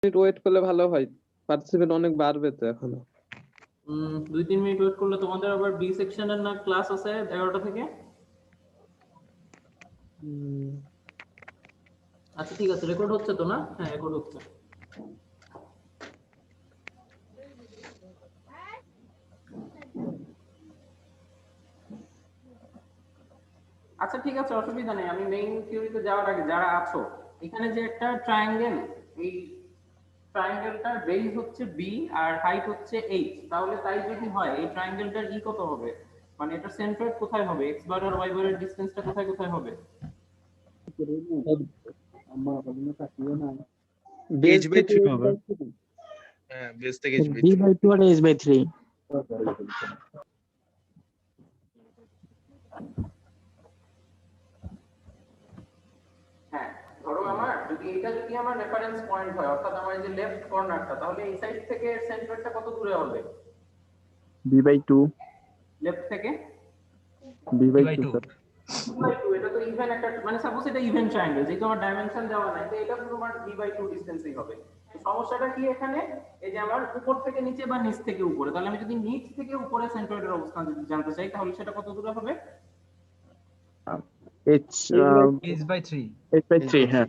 Minute wait করলে ভালো হয়, পার্টিসিপেন্ট অনেক বাড়বে তো এখনো। 2-3 মিনিট ওয়েট করলে তোমাদের আবার বি সেকশনের না ক্লাস আছে 11টা থেকে। আচ্ছা ঠিক আছে, রেকর্ড হচ্ছে তো না? হ্যাঁ রেকর্ড হচ্ছে। আচ্ছা ঠিক আছে, অসুবিধা নেই। আমি মেইন থিওরিতে যাওয়ার আগে যারা আছো, এখানে যে একটা ট্রায়াঙ্গেল, এই ট্রায়াঙ্গেলটার বেস হচ্ছে বি আর হাইট হচ্ছে এইচ, তাহলে তাই যদি হয় এই ট্রায়াঙ্গেলটার ই কত হবে, মানে এটা সেন্ট্রয়েড কোথায় হবে, এক্স বার আর ওয়াই বারের ডিসটেন্সটা কোথায় কোথায় হবে? বেস বাই থেকে 3 হবে। হ্যাঁ, বেস থেকে h by 3। b/2 R h/3। হ্যাঁ, ধরো আমার যদি এটা যদি আমার রেফারেন্স পয়েন্ট হয়, অর্থাৎ আমার এই যে লেফট কর্নারটা, তাহলে এই সাইড থেকে সেন্ট্রয়েডটা কত দূরে হবে b/2 লেফট থেকে? b/2 sir. b/2, এটা তো ইভেন একটা, মানে সাপোজ এটা ইভেন ট্রায়াঙ্গেল, যেহেতু আমার ডাইমেনশন দেওয়া নাই, তো এটা তোমার b/2 ডিসটেন্সই হবে। তো সমস্যাটা কি এখানে, এই যে আমার উপর থেকে নিচে বা নিচ থেকে উপরে, তাহলে আমি যদি নিচ থেকে উপরে সেন্ট্রয়েডের অবস্থান যদি জানতে চাই, তাহলে সেটা কত দূরে হবে? h/3 হ্যাঁ।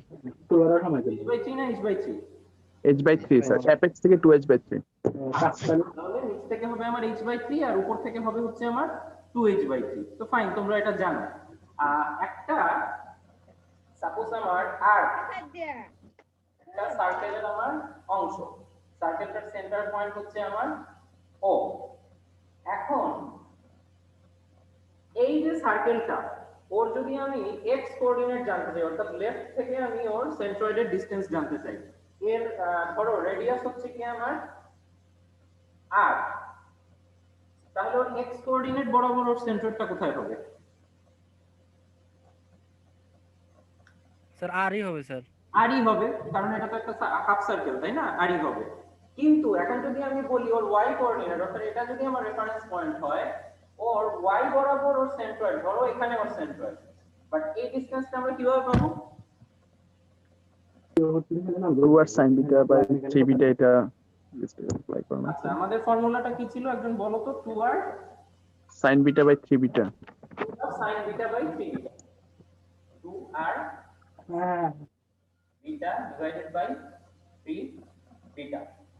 h/3 না h/3? h/3 স্যার, অ্যাপেক্স থেকে 2h/3। তাহলে নিচ থেকে হবে আমার h/3 আর উপর থেকে হবে হচ্ছে আমার 2h/3। তো ফাইন, তোমরা এটা জানো। একটা সাপোজ আমার আর্ক, একটা সার্কেলের আমার অংশ, সার্কেলটার সেন্টার পয়েন্ট হচ্ছে আমার ও। এখন এই যে সার্কেলটা, ওর যদি আমি এক্স কোঅর্ডিনেট জানতে চাই, অর্থাৎ লেফট থেকে আমি ওর সেন্ট্রয়েডের ডিসটেন্স জানতে চাই, এর ধরো রেডিয়াস হচ্ছে কি আমার আর, তাহলে ওর এক্স কোঅর্ডিনেট বরাবর ওর সেন্ট্রয়েডটা কোথায় হবে? স্যার আরই হবে স্যার। আরই হবে, কারণ এটা তো একটা হাফ সার্কেল, তাই না? আরই হবে। কিন্তু এখন যদি আমি বলি ওর ওয়াই কোঅর্ডিনেট, অর্থাৎ এটা যদি আমার রেফারেন্স পয়েন্ট হয়, ওর ওয়াই বরাবর ওর সেন্ট্রয়েড, ধরো এখানে ওর সেন্ট্রয়েড, বাট এই ডিসটেন্সটা আমরা কিভাবে পাবো? 2r sin β বাই 3 β, এটা অ্যাপ্লাই করুন। আচ্ছা, আমাদের ফর্মুলাটা কি ছিল একজন বলো তো? 2r sin β by 3 β। 2r sin β by 3 β। 2r β divided by 3 β।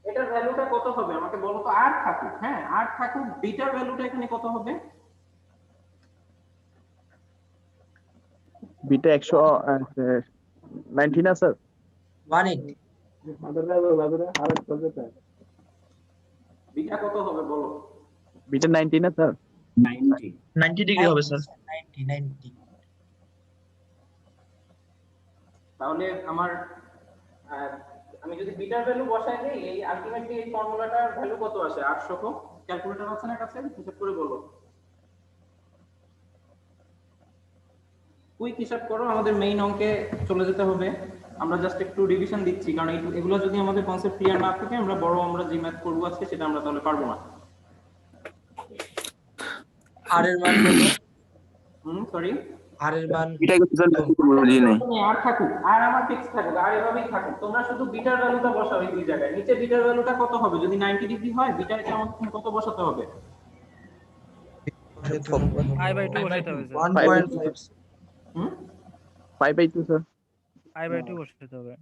এটার ভ্যালুটা কত হবে আমাকে বলো তো? আর থাকুক, হ্যাঁ আর থাকুক, বিটার ভ্যালুটা এখানে কত হবে? বিটা 190 না স্যার? 180। বিটা কত হবে বলো? বিটা 90 না স্যার? 90 ডিগ্রি হবে স্যার। 90। তাহলে আমার আমি যদি বিটার ভ্যালু বসাই দেই, এই আলটিমেটলি এই ফর্মুলাটার ভ্যালু কত আসে? 800। ক্যালকুলেটর আছে না কাছে? হিসাব করে বলো। কুইক হিসাব করো, আমাদের মেইন অঙ্কে চলে যেতে হবে। আমরা জাস্ট একটু রিভিশন দিচ্ছি, কারণ এগুলো যদি আমাদের কনসেপ্ট ক্লিয়ার না থাকে, আমরা যে ম্যাথ করব আজকে সেটা আমরা তাহলে পারবো না। আর এর মান কত? সরি, আর এর মান এটা কি স্যার বুঝি নাই। আর থাকুক, আর আমার ফিক্স থাকুক, আর এভাবেই থাকুক। তোমরা শুধু বিটার ভ্যালুটা বসাও এই দুই জায়গায়। নিচে বিটার ভ্যালুটা কত হবে? যদি 90 ডিগ্রি হয়, বিটার এটা আমাদের কত বসাতে হবে? i/2 বসাতে হবে স্যার। 1.5 5/2 স্যার। i/2 বসাতে হবে।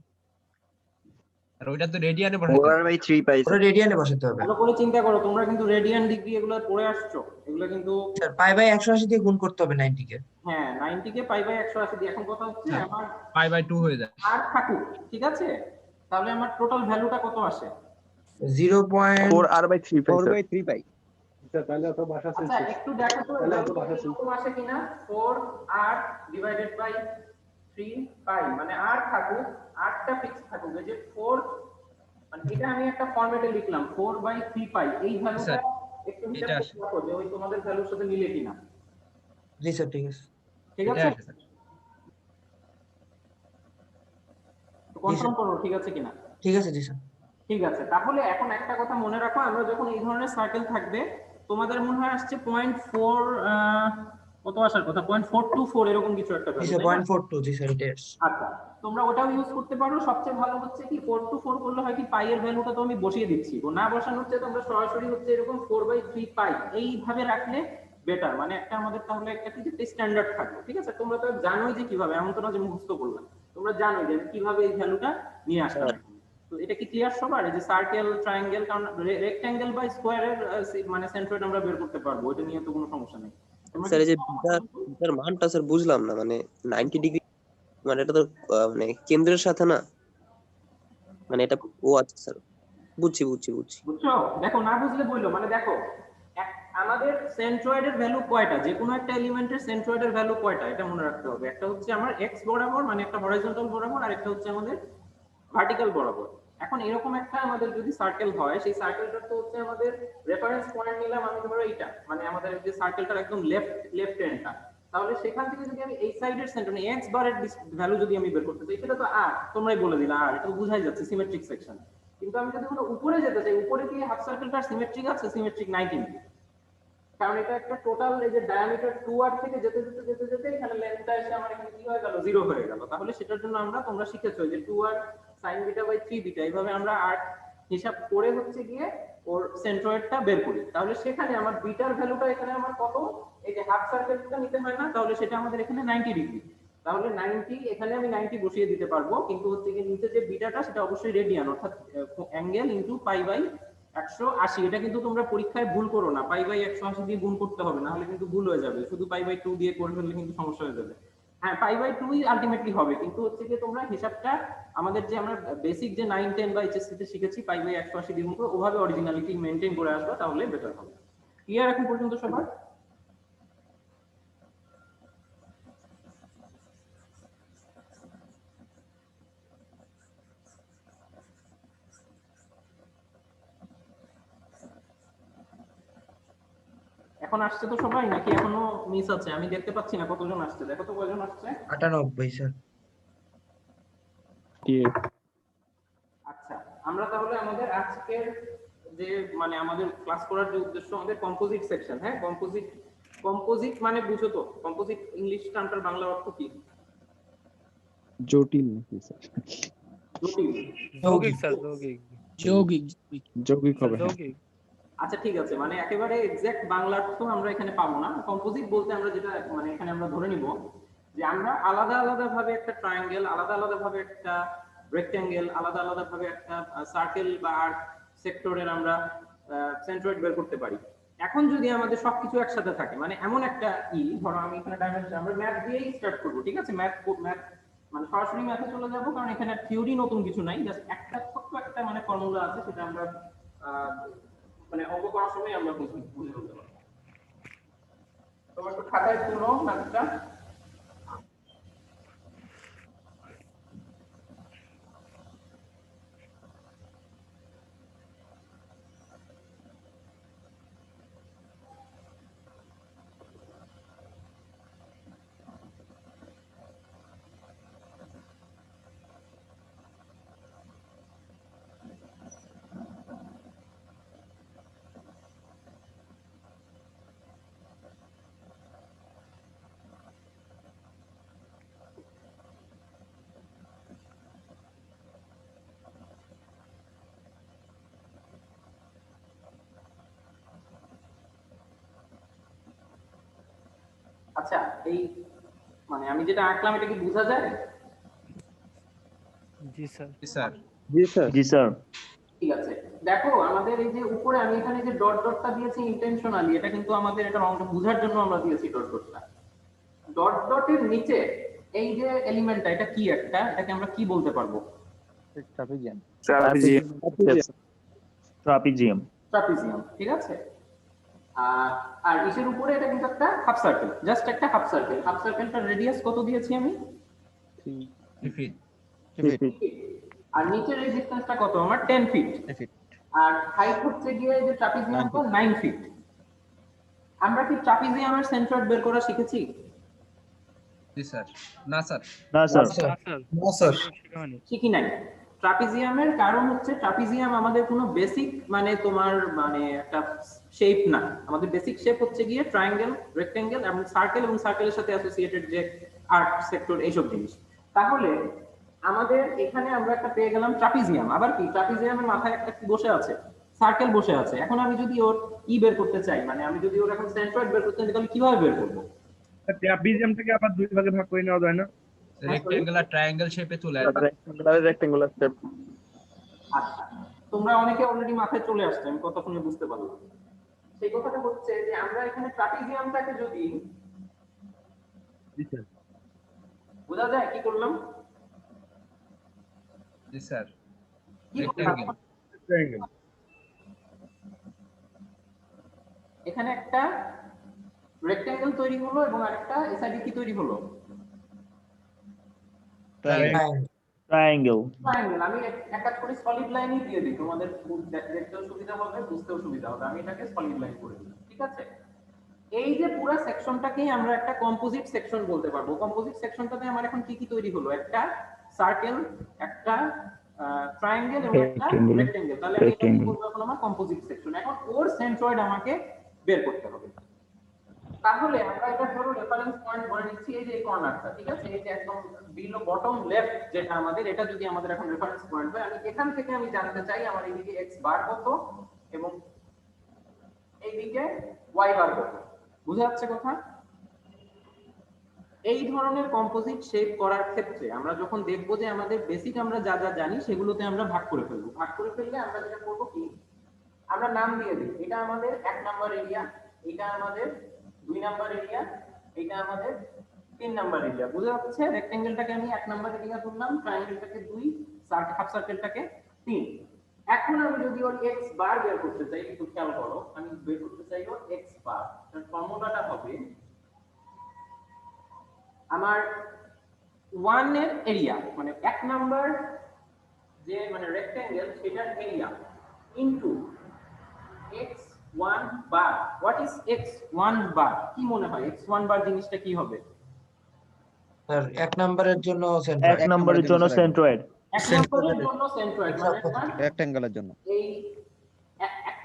আর ওইটা তো রেডিয়ানে বসাতে হবে। 4/3 পাই ওটা রেডিয়ানে বসাতে হবে ভালো করে চিন্তা করো, তোমরা কিন্তু রেডিয়ান ডিগ্রি এগুলো পড়ে আসছো, এগুলো কিন্তু স্যার। π/180 দিয়ে গুণ করতে হবে 90 কে। হ্যাঁ 90 কে π/180 দিয়ে। এখন কথা হচ্ছে আমার π/2 হয়ে যায়। আর থাকুক, ঠিক আছে? তাহলে আমার টোটাল ভ্যালুটা কত আসে? 4r/3 পাই স্যার। 4/3 পাই। আচ্ছা একটু দেখো তো এরকম আসে কিনা। 4r ডিভাইডেড বাই 3 পাই, মানে আর থাকুক, আরটা ফিক্স থাকুক। এই যে 4, মানে এটা আমি একটা ফরম্যাটে লিখলাম 4/3 পাই। এই ভ্যালুটা স্যার, একটু হিসাব এটা করতে হবে যে ওই তোমাদের ভ্যালুর সাথে মিলে কিনা। জি স্যার, ঠিক আছে। ঠিক এটা আছে, আসে স্যার। কনফার্ম করো ঠিক আছে কিনা। ঠিক আছে জি স্যার। ঠিক আছে, তাহলে এখন একটা কথা মনে রাখো, আমরা যখন এই ধরনের সার্কেল থাকবে, তোমাদের মনে হয় আসছে 0.4, কত আসার কথা, 0.424 এরকম কিছু একটা জি ভ্যালু। স্যার, 0.42 জি স্যার, এটা আচ্ছা, তোমরা ওটাও ইউজ করতে পারো। সবচেয়ে ভালো হচ্ছে কি 4 to 4 করলে হয় কি পাই এর ভ্যালুটা তো আমি বসিয়ে দিচ্ছি, ও না বসানো হচ্ছে তোমরা সরাসরি হচ্ছে এরকম 4/3 পাই এইভাবে রাখলে বেটার, মানে একটা আমাদের তাহলে একটা কি স্ট্যান্ডার্ড থাকবে। ঠিক আছে, তোমরা তো জানোই যে কিভাবে, এমন তো না যে মুখস্থ করলাম, তোমরা জানোই যে কিভাবে এই ভ্যালুটা নিয়ে আসলাম। তো এটা কি ক্লিয়ার সবার? এই যে সার্কেল, ট্রায়াঙ্গেল, কারণ রেক্ট্যাঙ্গেল বা স্কোয়ারের মানে সেন্ট্রয়েড আমরা বের করতে পারবো, এটা নিয়ে তো কোনো সমস্যা নেই। স্যার এই যে বিটার মানটা স্যার বুঝলাম না, মানে 90 ডিগ্রি মানে এটা তো মানে কেন্দ্রের সাথে না, মানে এটা ও আচ্ছা স্যার বুঝছি। বুঝছো? দেখো না বুঝলে বললো, মানে দেখো আমাদের সেন্ট্রয়েডের ভ্যালু কয়টা, যে কোনো একটা এলিমেন্টের সেন্ট্রয়েডের ভ্যালু কয়টা এটা মনে রাখতে হবে। একটা হচ্ছে আমার এক্স বরাবর মানে একটা হরাইজন্টাল বরাবর, আর একটা হচ্ছে আমাদের ভার্টিক্যাল বরাবর। এখন এরকম একটা আমাদের যদি সার্কেল হয়, সেই সার্কেলটা তো হচ্ছে আমাদের রেফারেন্স পয়েন্ট নিলাম আমি ধরো এইটা, মানে আমাদের যে সার্কেলটার একদম লেফট এন্ডটা, তাহলে সেখান থেকে যদি আমি এই সাইডের সেন্টার মানে এক্স বারের ভ্যালু যদি আমি বের করতে চাই, সেটা তো আর তোমরাই বলে দিলা, আর এটা বুঝাই যাচ্ছে সিমেট্রিক সেকশন। কিন্তু আমি যদি কোনো উপরে যেতে চাই, উপরে কি হাফ সার্কেলটা সিমেট্রিক আছে? সিমেট্রিক নাই কিন্তু, কারণ এটা একটা টোটাল এই যে ডায়ামিটার 2r থেকে যেতে এখানে লেন্থটা এসে আমার এখানে কি হয়ে গেল, 0 হয়ে গেল। তাহলে সেটার জন্য আমরা, তোমরা শিখেছো যে 2r sin β বাই 3 β, এইভাবে আমরা r হিসাব করে হচ্ছে গিয়ে ওর সেন্ট্রয়েডটা বের করি। তাহলে সেখানে আমার বিটার ভ্যালুটা এখানে আমার কত, এই যে হাফ সার্কেলটা নিতে হয় না, তাহলে সেটা আমাদের এখানে 90 ডিগ্রি। তাহলে 90 এখানে আমি 90 বসিয়ে দিতে পারবো, কিন্তু হচ্ছে কি নিচে যে বিটাটা সেটা অবশ্যই রেডিয়ান, অর্থাৎ অ্যাঙ্গেল ইনটু পাই বাই 180। এটা কিন্তু তোমরা পরীক্ষায় ভুল করো না, পাই বাই 180 দিয়ে গুণ করতে হবে, না হলে কিন্তু ভুল হয়ে যাবে। শুধু পাই বাই 2 দিয়ে করে ফেললে কিন্তু সমস্যা হয়ে যাবে। হ্যাঁ, পাই বাই 2ই আলটিমেটলি হবে, কিন্তু হচ্ছে যে তোমরা হিসাবটা আমাদের যে আমরা বেসিক যে 9, 10 বা এইচএসসি তে শিখেছি পাই বাই 180 দিয়ে গুণ করে, ওভাবে অরিজিনালিটি মেইনটেইন করে আসবে, তাহলে বেটার হবে। ক্লিয়ার এখন পর্যন্ত সবার? এখন আসছে তো সবাই, নাকি এখনো মিস আছে? আমি দেখতে পাচ্ছি না কতজন আসছে, দেখো তো কয়জন আসছে। 98 স্যার। আচ্ছা, আমরা তাহলে আমাদের আজকের যে মানে আমাদের ক্লাস করার যে উদ্দেশ্য, আমাদের কম্পোজিট সেকশন। হ্যাঁ, কম্পোজিট মানে বুঝো তো, কম্পোজিট ইংলিশ টার্মটার বাংলা অর্থ কি? জটিল নাকি স্যার? জটিল, যৌগিক স্যার, যৌগিক হবে। আচ্ছা ঠিক আছে, মানে একেবারে এক্সাক্ট বাংলা অর্থ আমরা এখানে পাবো না। কম্পোজিট বলতে আমরা যেটা মানে এখানে আমরা ধরে নিব যে আমরা আলাদা আলাদা ভাবে একটা ট্রায়াঙ্গেল, আলাদা আলাদা ভাবে একটা রেক্ট্যাঙ্গেল, আলাদা আলাদা ভাবে একটা সার্কেল বা আর্ক সেক্টরের আমরা সেন্ট্রয়েড বের করতে পারি। এখন যদি আমাদের সবকিছু একসাথে থাকে, মানে এমন একটা ধরো আমি এখানে ডাইমেনশন, আমরা ম্যাথ দিয়েই স্টার্ট করব, ঠিক আছে? ম্যাথ মানে সরাসরি ম্যাথে চলে যাব, কারণ এখানে থিওরি নতুন কিছু নাই, জাস্ট একটা ছোট্ট একটা মানে ফর্মুলা আছে, সেটা আমরা মানে অঙ্ক করার সময় আমরা বুঝে ফেলতে পারবো। তোমরা একটু খাতায় তুলো ম্যাথটা। আচ্ছা, এই মানে আমি যেটা আঁকলাম এটা কি বোঝা যায়? জি স্যার। জি স্যার। ঠিক আছে, দেখো আমাদের এই যে উপরে আমি এখানে যে ডট ডটটা দিয়েছি ইন্টেনশনালি, এটা কিন্তু আমাদের এটা অঙ্ক বোঝার জন্য আমরা দিয়েছি ডট ডটটা। ডট ডটের নিচে এই যে এলিমেন্টটা, এটা কি একটা, এটাকে আমরা কি বলতে পারবো? ট্রাপিজিয়াম। ঠিক আছে। আর ইসের উপরে এটা কিন্তু একটা হাফ সার্কেল, জাস্ট একটা হাফ সার্কেল। হাফ সার্কেলটার রেডিয়াস কত দিয়েছি আমি? 3 ফিট। আর নিচের এই ডিসটেন্সটা কত আমার? 10 ফিট। আর হাইট হচ্ছে গিয়ে যে ট্রাপিজিয়ামটা 9 ফিট। আমরা কি ট্রাপিজিয়ামের সেন্ট্রয়েড বের করা শিখেছি? জি স্যার। না স্যার। না স্যার। না স্যার। শিখি নাই। ট্রাপিজিয়ামের কারণ হচ্ছে ট্রাপিজিয়াম আমাদের কোনো বেসিক মানে তোমার মানে একটা শেপ না, আমাদের বেসিক শেপ হচ্ছে গিয়ে ট্রায়াঙ্গেল, রেক্ট্যাঙ্গেল এবং সার্কেল, এবং সার্কেলের সাথে অ্যাসোসিয়েটেড যে আর্ক সেক্টর এইসব জিনিস। তাহলে আমাদের এখানে আমরা একটা পেয়ে গেলাম ট্রাপিজিয়াম। আবার কি ট্রাপিজিয়ামের মাথায় একটা কি বসে আছে, সার্কেল বসে আছে। এখন আমি যদি ওর বের করতে চাই, মানে আমি যদি ওর এখন সেন্ট্রয়েড বের করতে চাই, তাহলে কিভাবে বের করব? ট্রাপিজিয়ামটাকে আবার দুই ভাগে ভাগ করে নেওয়া যায় না? রেক্টেঙ্গুলার ট্রায়াঙ্গেল শেপে চলে আসবে। Rectangular shape. আচ্ছা, তোমরা অনেকে অলরেডি মাথায় চলে আসছে, আমি কথা শুনে বুঝতে পারলাম। সেই কথাটা হচ্ছে যে আমরা এখানে ট্রাপিজিয়ামটাকে যদি বোঝা যায় কি করলাম? জি স্যার। কি করলাম? রেক্টেঙ্গেল। এখানে একটা রেক্টেঙ্গেল তৈরি হলো এবং আরেকটা এসআইডি কি তৈরি হলো? ট্রায়াঙ্গেল। ট্রায়াঙ্গেল। আমি এক কাজ করি, সলিড লাইনই দিয়ে দিই, তোমাদের দেখতেও সুবিধা হবে, বুঝতেও সুবিধা হবে। আমি এটাকে সলিড লাইন করে দিই, ঠিক আছে? এই যে পুরো সেকশনটাকেই আমরা একটা কম্পোজিট সেকশন বলতে পারবো। কম্পোজিট সেকশনটাতে আমার এখন কি কি তৈরি হলো? একটা সার্কেল, একটা ট্রায়াঙ্গেল এবং একটা রেক্টেঙ্গেল। তাহলে আমি এটা কি বলবো? এখন আমার কম্পোজিট সেকশন। এখন ওর সেন্ট্রয়েড আমাকে বের করতে হবে। তাহলে আমরা এটা ধরো রেফারেন্স পয়েন্ট ধরে নিচ্ছি, এই যে এই কর্নারটা, ঠিক আছে? এই যে একদম বিলো বটম লেফট যেটা আমাদের, এটা যদি আমাদের এখন রেফারেন্স পয়েন্ট হয়, আমি এখান থেকে আমি জানতে চাই আমার এইদিকে x বার কত এবং এইদিকে y বার কত। বুঝা যাচ্ছে কথা? এই ধরনের কম্পোজিট শেপ করার ক্ষেত্রে আমরা যখন দেখবো যে আমাদের বেসিক আমরা যা যা জানি সেগুলোতে আমরা ভাগ করে ফেলবো। ভাগ করে ফেললে আমরা যেটা করবো কি, আমরা নাম দিয়ে দিই। এটা আমাদের 1 নাম্বার এরিয়া, এটা আমাদের 2 নাম্বার এরিয়া, এটা আমাদের 3 নাম্বার এরিয়া। বুঝা যাচ্ছে? রেক্টেঙ্গেলটাকে আমি 1 নাম্বার এরিয়া ধরলাম, ট্রায়াঙ্গেলটাকে 2, হাফ সার্কেলটাকে 3। এখন আমি যদি ওর x বার বের করতে চাই, একটু খেয়াল করো, আমি বের করতে চাই ওর x বার। তার ফর্মুলাটা হবে আমার 1 এর এরিয়া, মানে 1 নাম্বার যে মানে রেক্টেঙ্গেল সেটার area into x1 bar. What is x1 বার? কি মনে হয় x1 বার জিনিসটা কি হবে? স্যার 1 নম্বরের জন্য এক নম্বরের জন্য সেন্ট্রয়েড। 1 নম্বরের জন্য সেন্ট্রয়েড মানে রেক্ট্যাঙ্গেলের জন্য। এই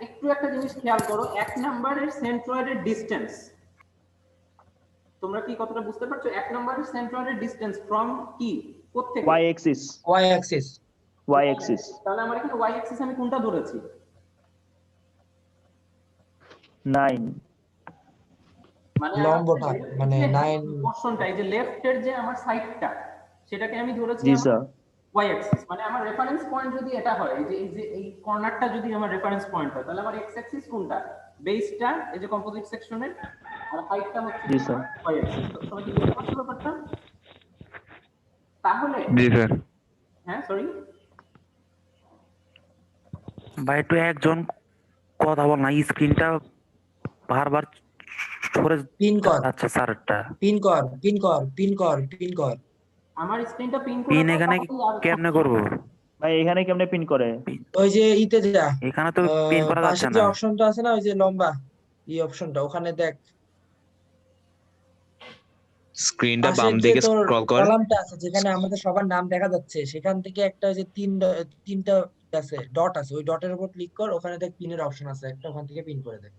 একটু একটা জিনিস খেয়াল করো, 1 নম্বরের সেন্ট্রয়েডের ডিসটেন্স, তোমরা কি কতটা বুঝতে পারছো? 1 নম্বরের সেন্ট্রয়েডের ডিসটেন্স ফ্রম কি, কোথা থেকে? y axis। y axis। y axis। তাহলে আমার এখানে y axis আমি কোনটা ধরেছি? 9। মানে লম্বটা মানে 9 পোরশনটা, এই যে লেফট এর যে আমার সাইডটা, সেটাকে আমি ধরেছি জি স্যার। y axis। মানে আমার রেফারেন্স পয়েন্ট যদি এটা হয়, এই যে এই কর্নারটা যদি আমার রেফারেন্স পয়েন্ট হয়, তাহলে আমার x axis কোনটা? বেসটা, এই যে কম্পোজিট সেকশনের, আর হাইটটা হচ্ছে জি স্যার। y axis। সবাই কি বুঝতে পারছো ব্যাপারটা? তাহলে জি স্যার। হ্যাঁ, সরি ভাই একটু একজন কথা বল না, স্ক্রিনটা বারবার সরে পিন কর যাচ্ছে স্যারটা। পিন কর পিন কর পিন কর পিন কর। আমার স্ক্রিনটা পিন করে পিন দাও, এখানে তাহলেই আর কেমনে করবো? ভাই এখানে কেমনে পিন করে? ওই যে ইতে যা, এখানে তো পিন করা পাশে যাচ্ছে যে না। অপশনটা আছে না, ওই যে লম্বা এই অপশনটা, ওখানে দেখ স্ক্রিনটা পাশে বাম যে দিকে তোর স্ক্রল কর। কলামটা আছে যেখানে আমাদের সবার নাম দেখা যাচ্ছে, সেখান থেকে একটা ওই যে তিনটা আছে, ডট আছে, ওই ডটের উপর ক্লিক কর, ওখানে দেখ পিনের অপশন আছে একটা, ওখান থেকে পিন করে দে।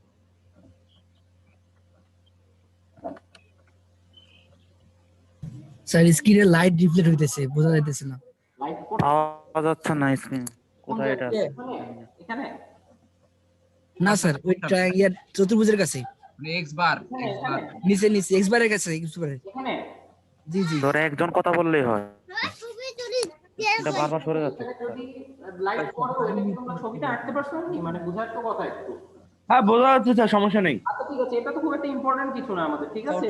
স্যার স্ক্রিনে লাইট রিফ্লেক্ট হইতেছে, বোঝা যাইতেছে না। লাইট পাওয়া যাচ্ছে না স্ক্রিন। কোথায় এটা? এখানে না স্যার, ওই চতুর্ভুজের কাছে, মানে x বার নিচে নিচে এক্স বারের কাছে, এক্স বারের। এখানে জি জি। ধরে একজন কথা বললেই হয়, এটা বারবার সরে যাচ্ছে। যদি লাইট করো, এটা কি তোমরা ছবিটা আঁকতে পারছো নাকি? মানে বুঝার তো কথা একটু। হ্যাঁ বোঝা যাচ্ছে স্যার, সমস্যা নেই। আচ্ছা ঠিক আছে, এটা তো খুব একটা ইম্পর্টেন্ট কিছু না আমাদের, ঠিক আছে?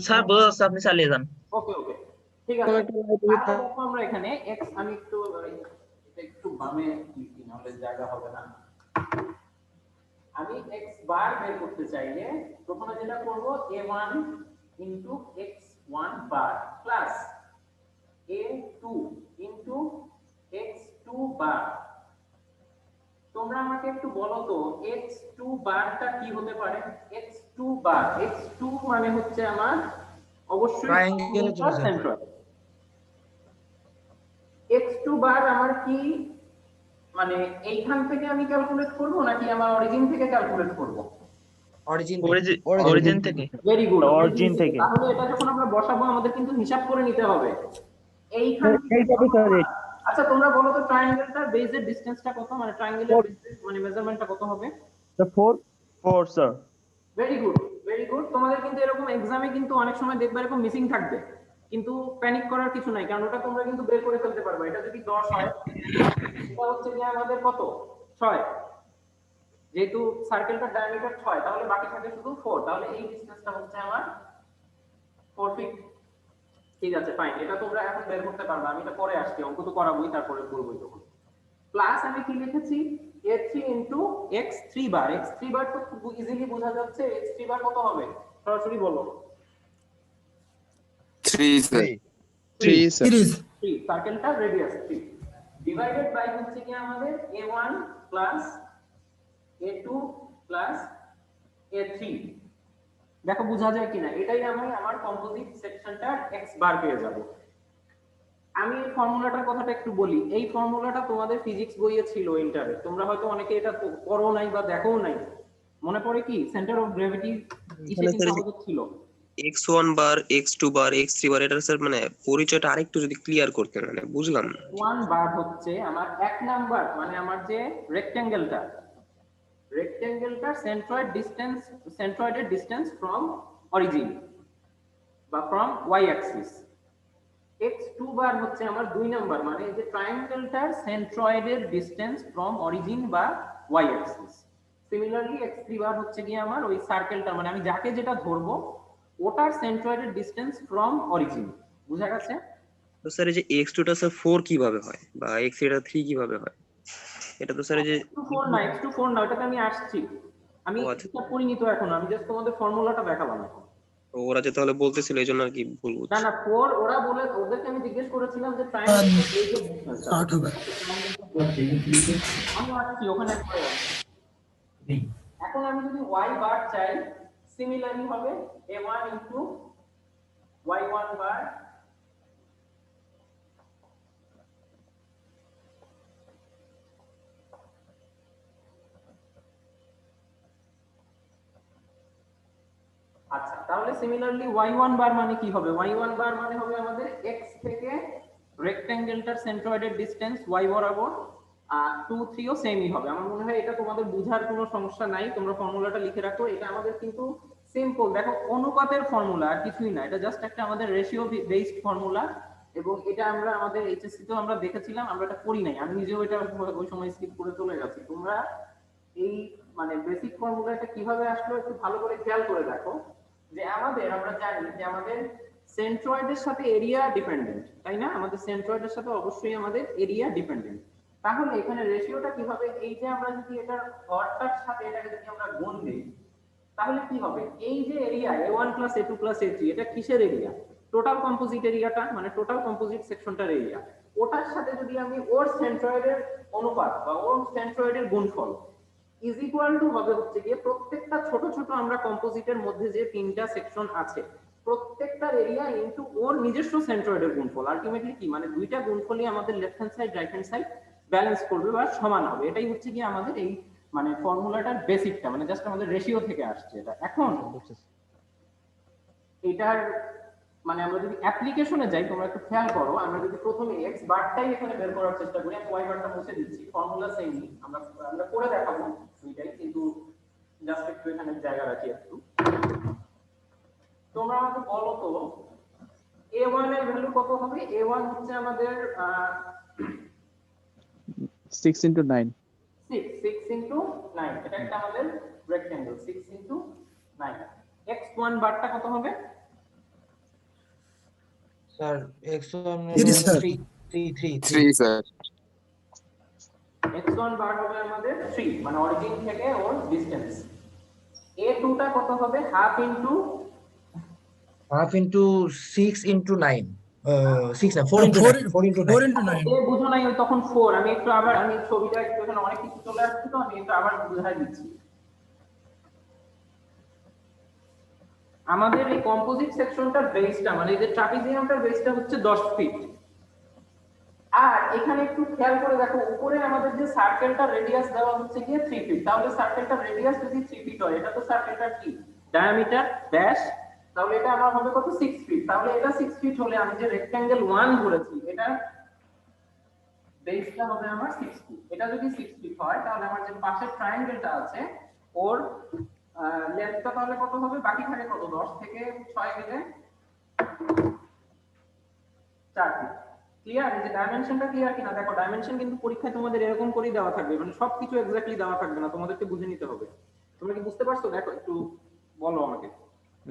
স্যার বোঝা যাচ্ছে, আপনি চালিয়ে যান। ওকে ওকে, ঠিক আছে। আচ্ছা, দেখো আমরা এখানে x, আমি একটু এটা একটু বামে লিখি, নাহলে জায়গা হবে না। আমি x বার বের করতে চাইলে প্রথমে যেটা করব, a1 ইনটু x1 বার প্লাস a2 ইনটু x2 বার। তোমরা আমাকে একটু বলো তো x2 বারটা কি হতে পারে? x2 বার, x2 মানে হচ্ছে আমার অবশ্যই ট্রায়াঙ্গেলের জন্য সেন্ট্রয়েড। x2 বার আমার কি, মানে এইখান থেকে আমি ক্যালকুলেট করব নাকি আমার অরিজিন থেকে ক্যালকুলেট করব? অরিজিন থেকে। ভেরি গুড, অরিজিন থেকে। তাহলে এটা যখন আমরা বসাবো আমাদের কিন্তু হিসাব করে নিতে হবে। এইখান এইটা তো স্যার আচ্ছা তোমরা বলো তো ট্রায়াঙ্গেলটার বেজের ডিসটেন্সটা কত, মানে ট্রায়াঙ্গেলের মানে মেজারমেন্টটা কত হবে? the 4 sir very good, very good. তোমাদের কিন্তু এরকম এক্সামে কিন্তু অনেক সময় দেখবে এরকম মিসিং থাকবে, কিন্তু প্যানিক করার কিছু নাই, কারণ ওটা তোমরা কিন্তু বের করে ফেলতে পারবে। এটা যদি 10 হয় এটা হচ্ছে কি আমাদের কত 6, যেহেতু সার্কেলটার ডায়ামিটার 6 তাহলে বাকি থাকে শুধু 4, তাহলে এই ডিসটেন্সটা হচ্ছে আমার 4 ফিট। ঠিক আছে ফাইন, এটা তোমরা এখন বের করতে পারবে, আমি এটা পরে আসছি, অঙ্ক তো করাবোই, তারপরে করবোই তখন। প্লাস আমি কি লিখেছি a3 ইনটু x3 বার, x3 বার তো খুব ইজিলি বোঝা যাচ্ছে, x3 বার কত হবে সরাসরি বলো। 3 স্যার 3 সার্কেলটা রেডিয়াস 3 ডিভাইডেড বাই হচ্ছে কি আমাদের a1 plus a2 plus a3। দেখো বোঝা যায় কিনা, এটাই আমি আমার কম্পোজিট সেকশনটার x বার পেয়ে যাব। আমি এই ফর্মুলাটার কথাটা একটু বলি, এই ফর্মুলাটা তোমাদের ফিজিক্স বইয়ে ছিল ইন্টারে, তোমরা হয়তো অনেকে এটা পড়ো নাই বা দেখোও নাই। মনে পড়ে কি সেন্টার অফ গ্র্যাভিটি এখানে স্যার ছিল x1 বার x2 বার x3 বার, এটা স্যার মানে পরিচয়টা আরেকটু যদি ক্লিয়ার করতেন, মানে বুঝলাম না। 1 বার হচ্ছে আমার 1 নাম্বার, মানে আমার যে রেক্ট্যাঙ্গেলটার সেন্ট্রয়েডের ডিসটেন্স ফ্রম অরিজিন বা ফ্রম y অ্যাক্সিস। x2 বার হচ্ছে আমার 2 নাম্বার, মানে এই যে ট্রায়াঙ্গেলটার সেন্ট্রয়েডের ডিসটেন্স ফ্রম অরিজিন বা y অ্যাক্সিস। সিমিলারলি x3 বার হচ্ছে কি আমার ওই সার্কেলটা, মানে আমি যাকে যেটা ধরবো ওটার সেন্ট্রয়েডের ডিসটেন্স ফ্রম অরিজিন। বুঝা গেছে? তো স্যার এই যে x2 টা স্যার 4 কিভাবে হয়, বা x3 টা 3 কিভাবে হয়? এটা তো স্যার এই যে x2 4 না, ওটাতে আমি আসছি। আমি এটা পড়িনি তো এখনো, আমি জাস্ট তোমাদের ফর্মুলাটা দেখাবো না। তো ওরা যে তাহলে বলতেছিল এই জন্য আর কি ভুল না বুঝছি। না 4 ওরা বলে, ওদেরকে আমি জিজ্ঞেস করেছিলাম যে ট্রায়াঙ্গেল স্টার্ট হবে আমি আসছি ওখানে পড়ে আসছি। এখন আমি যদি y বার চাই, সিমিলারলি হবে a1 ইনটু y1 বার আচ্ছা, তাহলে সিমিলারলি y1 বার মানে কি হবে? y1 বার মানে হবে আমাদের x থেকে রেক্ট্যাঙ্গেলটার সেন্ট্রয়েডের ডিসটেন্স y বরাবর, আর 2 3 ও সেমই হবে। আমার মনে হয় এটা তোমাদের বোঝার কোনো সমস্যা নাই, তোমরা ফর্মুলাটা লিখে রাখো। এটা আমাদের কিন্তু সিম্পল, দেখো অনুপাতের ফর্মুলা আর কিছুই না, এটা জাস্ট একটা আমাদের রেশিও বেসড ফর্মুলা। এবং এটা আমরা আমাদের এইচএসসি তেও আমরা দেখেছিলাম, আমরা এটা পড়ি নাই, আমি নিজেও এটা ওই সময় স্কিপ করে চলে গেছি। তোমরা এই মানে বেসিক ফর্মুলাটা কিভাবে আসলো একটু ভালো করে খেয়াল করে দেখো, যে আমরা জানি যে আমাদের সেন্ট্রয়েডের সাথে এরিয়া ডিপেন্ডেন্ট, তাই না? আমাদের সেন্ট্রয়েডের সাথে অবশ্যই আমাদের এরিয়া ডিপেন্ডেন্ট। তাহলে এখানে রেশিওটা কিভাবে, এই যে আমরা যদি এটার হরটার সাথে এটাকে যদি আমরা গুণ দেই তাহলে কি হবে? এই যে এরিয়া a1 + a2 + a3 এটা কিসের এরিয়া? টোটাল কম্পোজিট এরিয়াটা, মানে টোটাল কম্পোজিট সেকশনটার এরিয়া। ওটার সাথে যদি আমি ওর সেন্ট্রয়েডের অনুপাত বা ওর সেন্ট্রয়েডের গুণফল ইজ ইকুয়াল টু হবে হচ্ছে গিয়ে প্রত্যেকটা ছোট ছোট আমরা কম্পোজিটের মধ্যে যে তিনটা সেকশন আছে প্রত্যেকটার এরিয়া ইনটু ওর নিজস্ব সেন্ট্রয়েডের গুণফল। আলটিমেটলি কি, মানে দুইটা গুণফলই আমাদের left hand side right hand side balance করবে বা সমান হবে। এটাই হচ্ছে কি আমাদের এই মানে ফর্মুলাটার বেসিকটা, মানে জাস্ট আমাদের রেশিও থেকে আসছে এটা। এখন এটার মানে আমরা যদি অ্যাপ্লিকেশনে যাই, তোমরা একটু খেয়াল করো, আমরা যদি প্রথমে x বারটাই এখানে বের করার চেষ্টা করি, আমি y বারটা মুছে দিচ্ছি, ফর্মুলা সেমই, আমরা করে দেখাবো দুইটাই, কিন্তু জাস্ট একটু এখানে জায়গা রাখি একটু। তোমরা আমাকে বলো তো a1 এর ভ্যালু কত হবে? a1 হচ্ছে আমাদের 6 into 9 6 into 9, এটা একটা আমাদের রেক্ট্যাঙ্গেল, 6 into 9। x1 বারটা কত হবে? স্যার x1 3 স্যার x1 বার হবে আমাদের 3, মানে অরিজিন থেকে ওর ডিসটেন্স। a2 টা কত হবে? হাফ ইনটু 6 into 9 6 না 4 into 9 4 into 9 এ বুঝো নাই ওই তখন 4, আমি একটু আবার আমি ছবিটা একটু এখানে অনেক কিছু চলে আসছে তো আমি একটু আবার বুঝাই দিচ্ছি। আমাদের এই কম্পোজিট সেকশনটার বেসটা মানে এই যে ট্রাপিজিয়ামটার বেসটা হচ্ছে 10 ফিট। আর এখানে একটু খেয়াল করে দেখো, উপরে আমাদের যে সার্কেলটার রেডিয়াস দেওয়া হচ্ছে গিয়ে 3 ফিট, তাহলে সার্কেলটার রেডিয়াস যদি 3 ফিট হয়, এটা তো সার্কেলটার কি ডায়ামিটার ব্যাস, তাহলে এটা আমার হবে কত? 6 ফিট। তাহলে এটা 6 ফিট হলে আমি যে রেক্ট্যাঙ্গেল 1 ধরেছি এটা বেসটা হবে আমার 60। এটা যদি 60 হয় তাহলে আমার যে পাশের ট্রায়াঙ্গেলটা আছে ওর লেন্থটা তাহলে কত হবে? বাকি থাকে কত? 10 থেকে 6 গেলে 4 ফিট। ক্লিয়ার? এই যে ডাইমেনশনটা ক্লিয়ার কিনা দেখো, ডাইমেনশন কিন্তু পরীক্ষায় তোমাদের এরকম করেই দেওয়া থাকবে, মানে সবকিছু এক্স্যাক্টলি দেওয়া থাকবে না, তোমাদেরকে বুঝে নিতে হবে। তোমরা কি বুঝতে পারছো? দেখো একটু বলো আমাকে।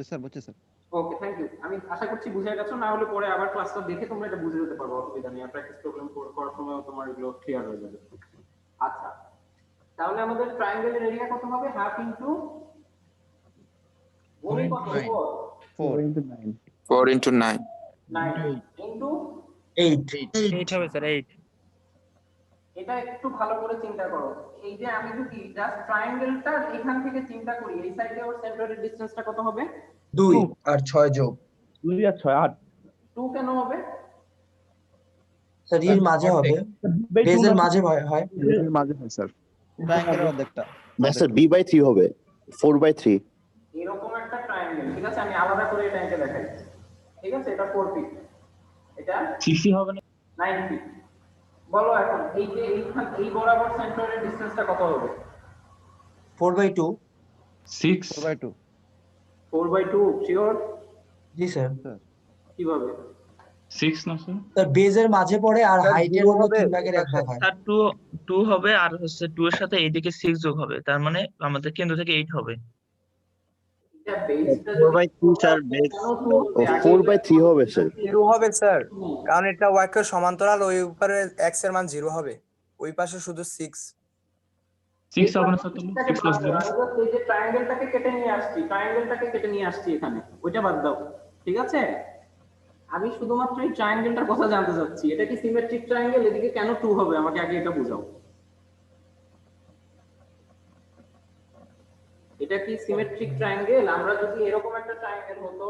স্যার বুঝছি স্যার। Okay, thank you. আমি আশা করছি বুঝে গেছো, না হলে পরে আবার ক্লাসটা দেখে তোমরা এটা বুঝে যেতে পারবে, অসুবিধা নেই। আর প্র্যাকটিস প্রবলেম করার সময় তোমার এগুলো ক্লিয়ার হয়ে যাবে। আচ্ছা, তাহলে আমাদের ট্রায়াঙ্গেলের এরিয়া কত হবে? Half into 4 into 9. 4 into 9 into 8 8 হবে স্যার 8। এটা একটু ভালো করে চিন্তা করো। এই যে আমি যদি জাস্ট ট্রায়াঙ্গেলটা এখান থেকে চিন্তা করি, এই সাইডে ওর সেন্টারের ডিসটেন্সটা কত হবে? 2 আর 6 যোগ 2 আর 6 8 2 কেন হবে? স্যার এর মাঝে হবে, বেজের মাঝে হয় এর মাঝে হয় স্যার। ট্রায়াঙ্গেলের অর্ধেকটা না স্যার b/3 হবে 4/3 এরকম একটা ট্রায়াঙ্গেল, ঠিক আছে? আমি আলাদা করে এটা এঁকে দেখাই। ঠিক আছে, এটা 4 ফিট, এটা 60 হবে না? 9 ফিট। বলো এখন এই যে এই বরাবর সেন্টারের ডিসটেন্সটা কত হবে? 4/2 4/2 4/2 শিওর? জি স্যার। কিভাবে? 6 না স্যার? স্যার বেজের মাঝে পড়ে আর হাইটের হলো 3 ভাগের 1 ভাগ হয়। আর 2 হবে, আর হচ্ছে 2 এর সাথে এইদিকে 6 যোগ হবে, তার মানে আমাদের কেন্দ্র থেকে 8 হবে। এটা বেসটা 4/2 স্যার বেস 4/3 হবে স্যার। 0 হবে স্যার, কারণ এটা y এর সমান্তরাল, ওই উপরে x এর মান 0 হবে, ওই পাশে শুধু 6 হবে না স্যার? তাহলে 6 + 0। এই যে ট্রায়াঙ্গেলটাকে কেটে নিয়ে আসছি এখানে, ওইটা বাদ দাও, ঠিক আছে? আমি শুধুমাত্র এই ট্রায়াঙ্গেলটার কথা জানতে চাচ্ছি। এটা কি সিমেট্রিক ট্রায়াঙ্গেল? এদিকে কেন 2 হবে? আমাকে আগে এটা বুঝাও। এটা কি সিমেট্রিক ট্রায়াঙ্গেল? আমরা যদি এরকম একটা ট্রায়াঙ্গেল হতো,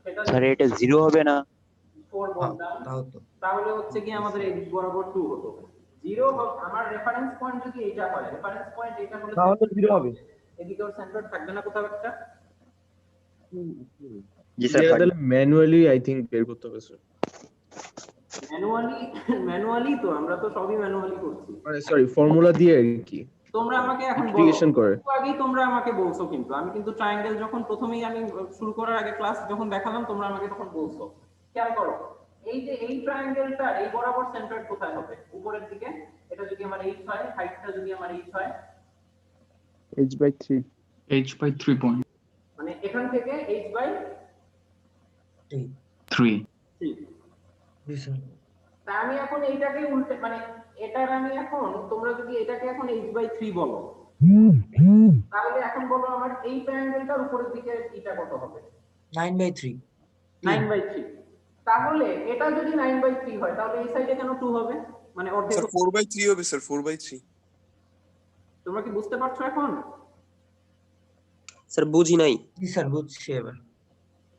সেটা স্যার এটা 0 হবে না? 4 বলতাম, তাহলে হচ্ছে কি আমাদের এই দিক বরাবর 2 হতো। 0 হবে আমার রেফারেন্স পয়েন্ট যদি এটা হয়, রেফারেন্স পয়েন্ট এটা হলে তাহলে 0 হবে। এদিকে ওর সেন্টার থাকবে না কোথাও একটা? জি স্যার। তাহলে ম্যানুয়ালি আই থিংক বের করতে হবে স্যার। ম্যানুয়ালি তো আমরা তো সবই ম্যানুয়ালি করছি, মানে সরি ফর্মুলা দিয়ে আর কি তোমরা আমাকে এখন ইন্টিগ্রেশন করে। একটু আগেই তোমরা আমাকে বলছো, কিন্তু আমি কিন্তু ট্রায়াঙ্গেল যখন প্রথমেই আমি শুরু করার আগে ক্লাস যখন দেখালাম, তোমরা আমাকে তখন বলছো। খেয়াল করো, এই যে এই ট্রায়াঙ্গেলটা এই বরাবর সেন্টার কোথায় হবে? উপরের দিকে। এটা যদি আমার 8 হয়, হাইটটা যদি আমার 8 হয়, h/3 h/3 পয়েন্ট মানে এখান থেকে h/3। 3। জি স্যার। তা আমি এখন এইটাকে উল্টে, মানে এটার আমি এখন, তোমরা যদি এটাকে এখন h/3 বলো, তাহলে এখন বলো আমার এই ট্রায়াঙ্গেলটার উপরের দিকে এটা কত হবে? 9/3 9/3। তাহলে এটা যদি 9/3 হয়, তাহলে এই সাইডে কেন 2 হবে? মানে অর্ধেক। স্যার 4/3 হবে স্যার 4/3। তোমরা কি বুঝতে পারছো এখন? স্যার বুঝি নাই। জি স্যার বুঝছি এবার।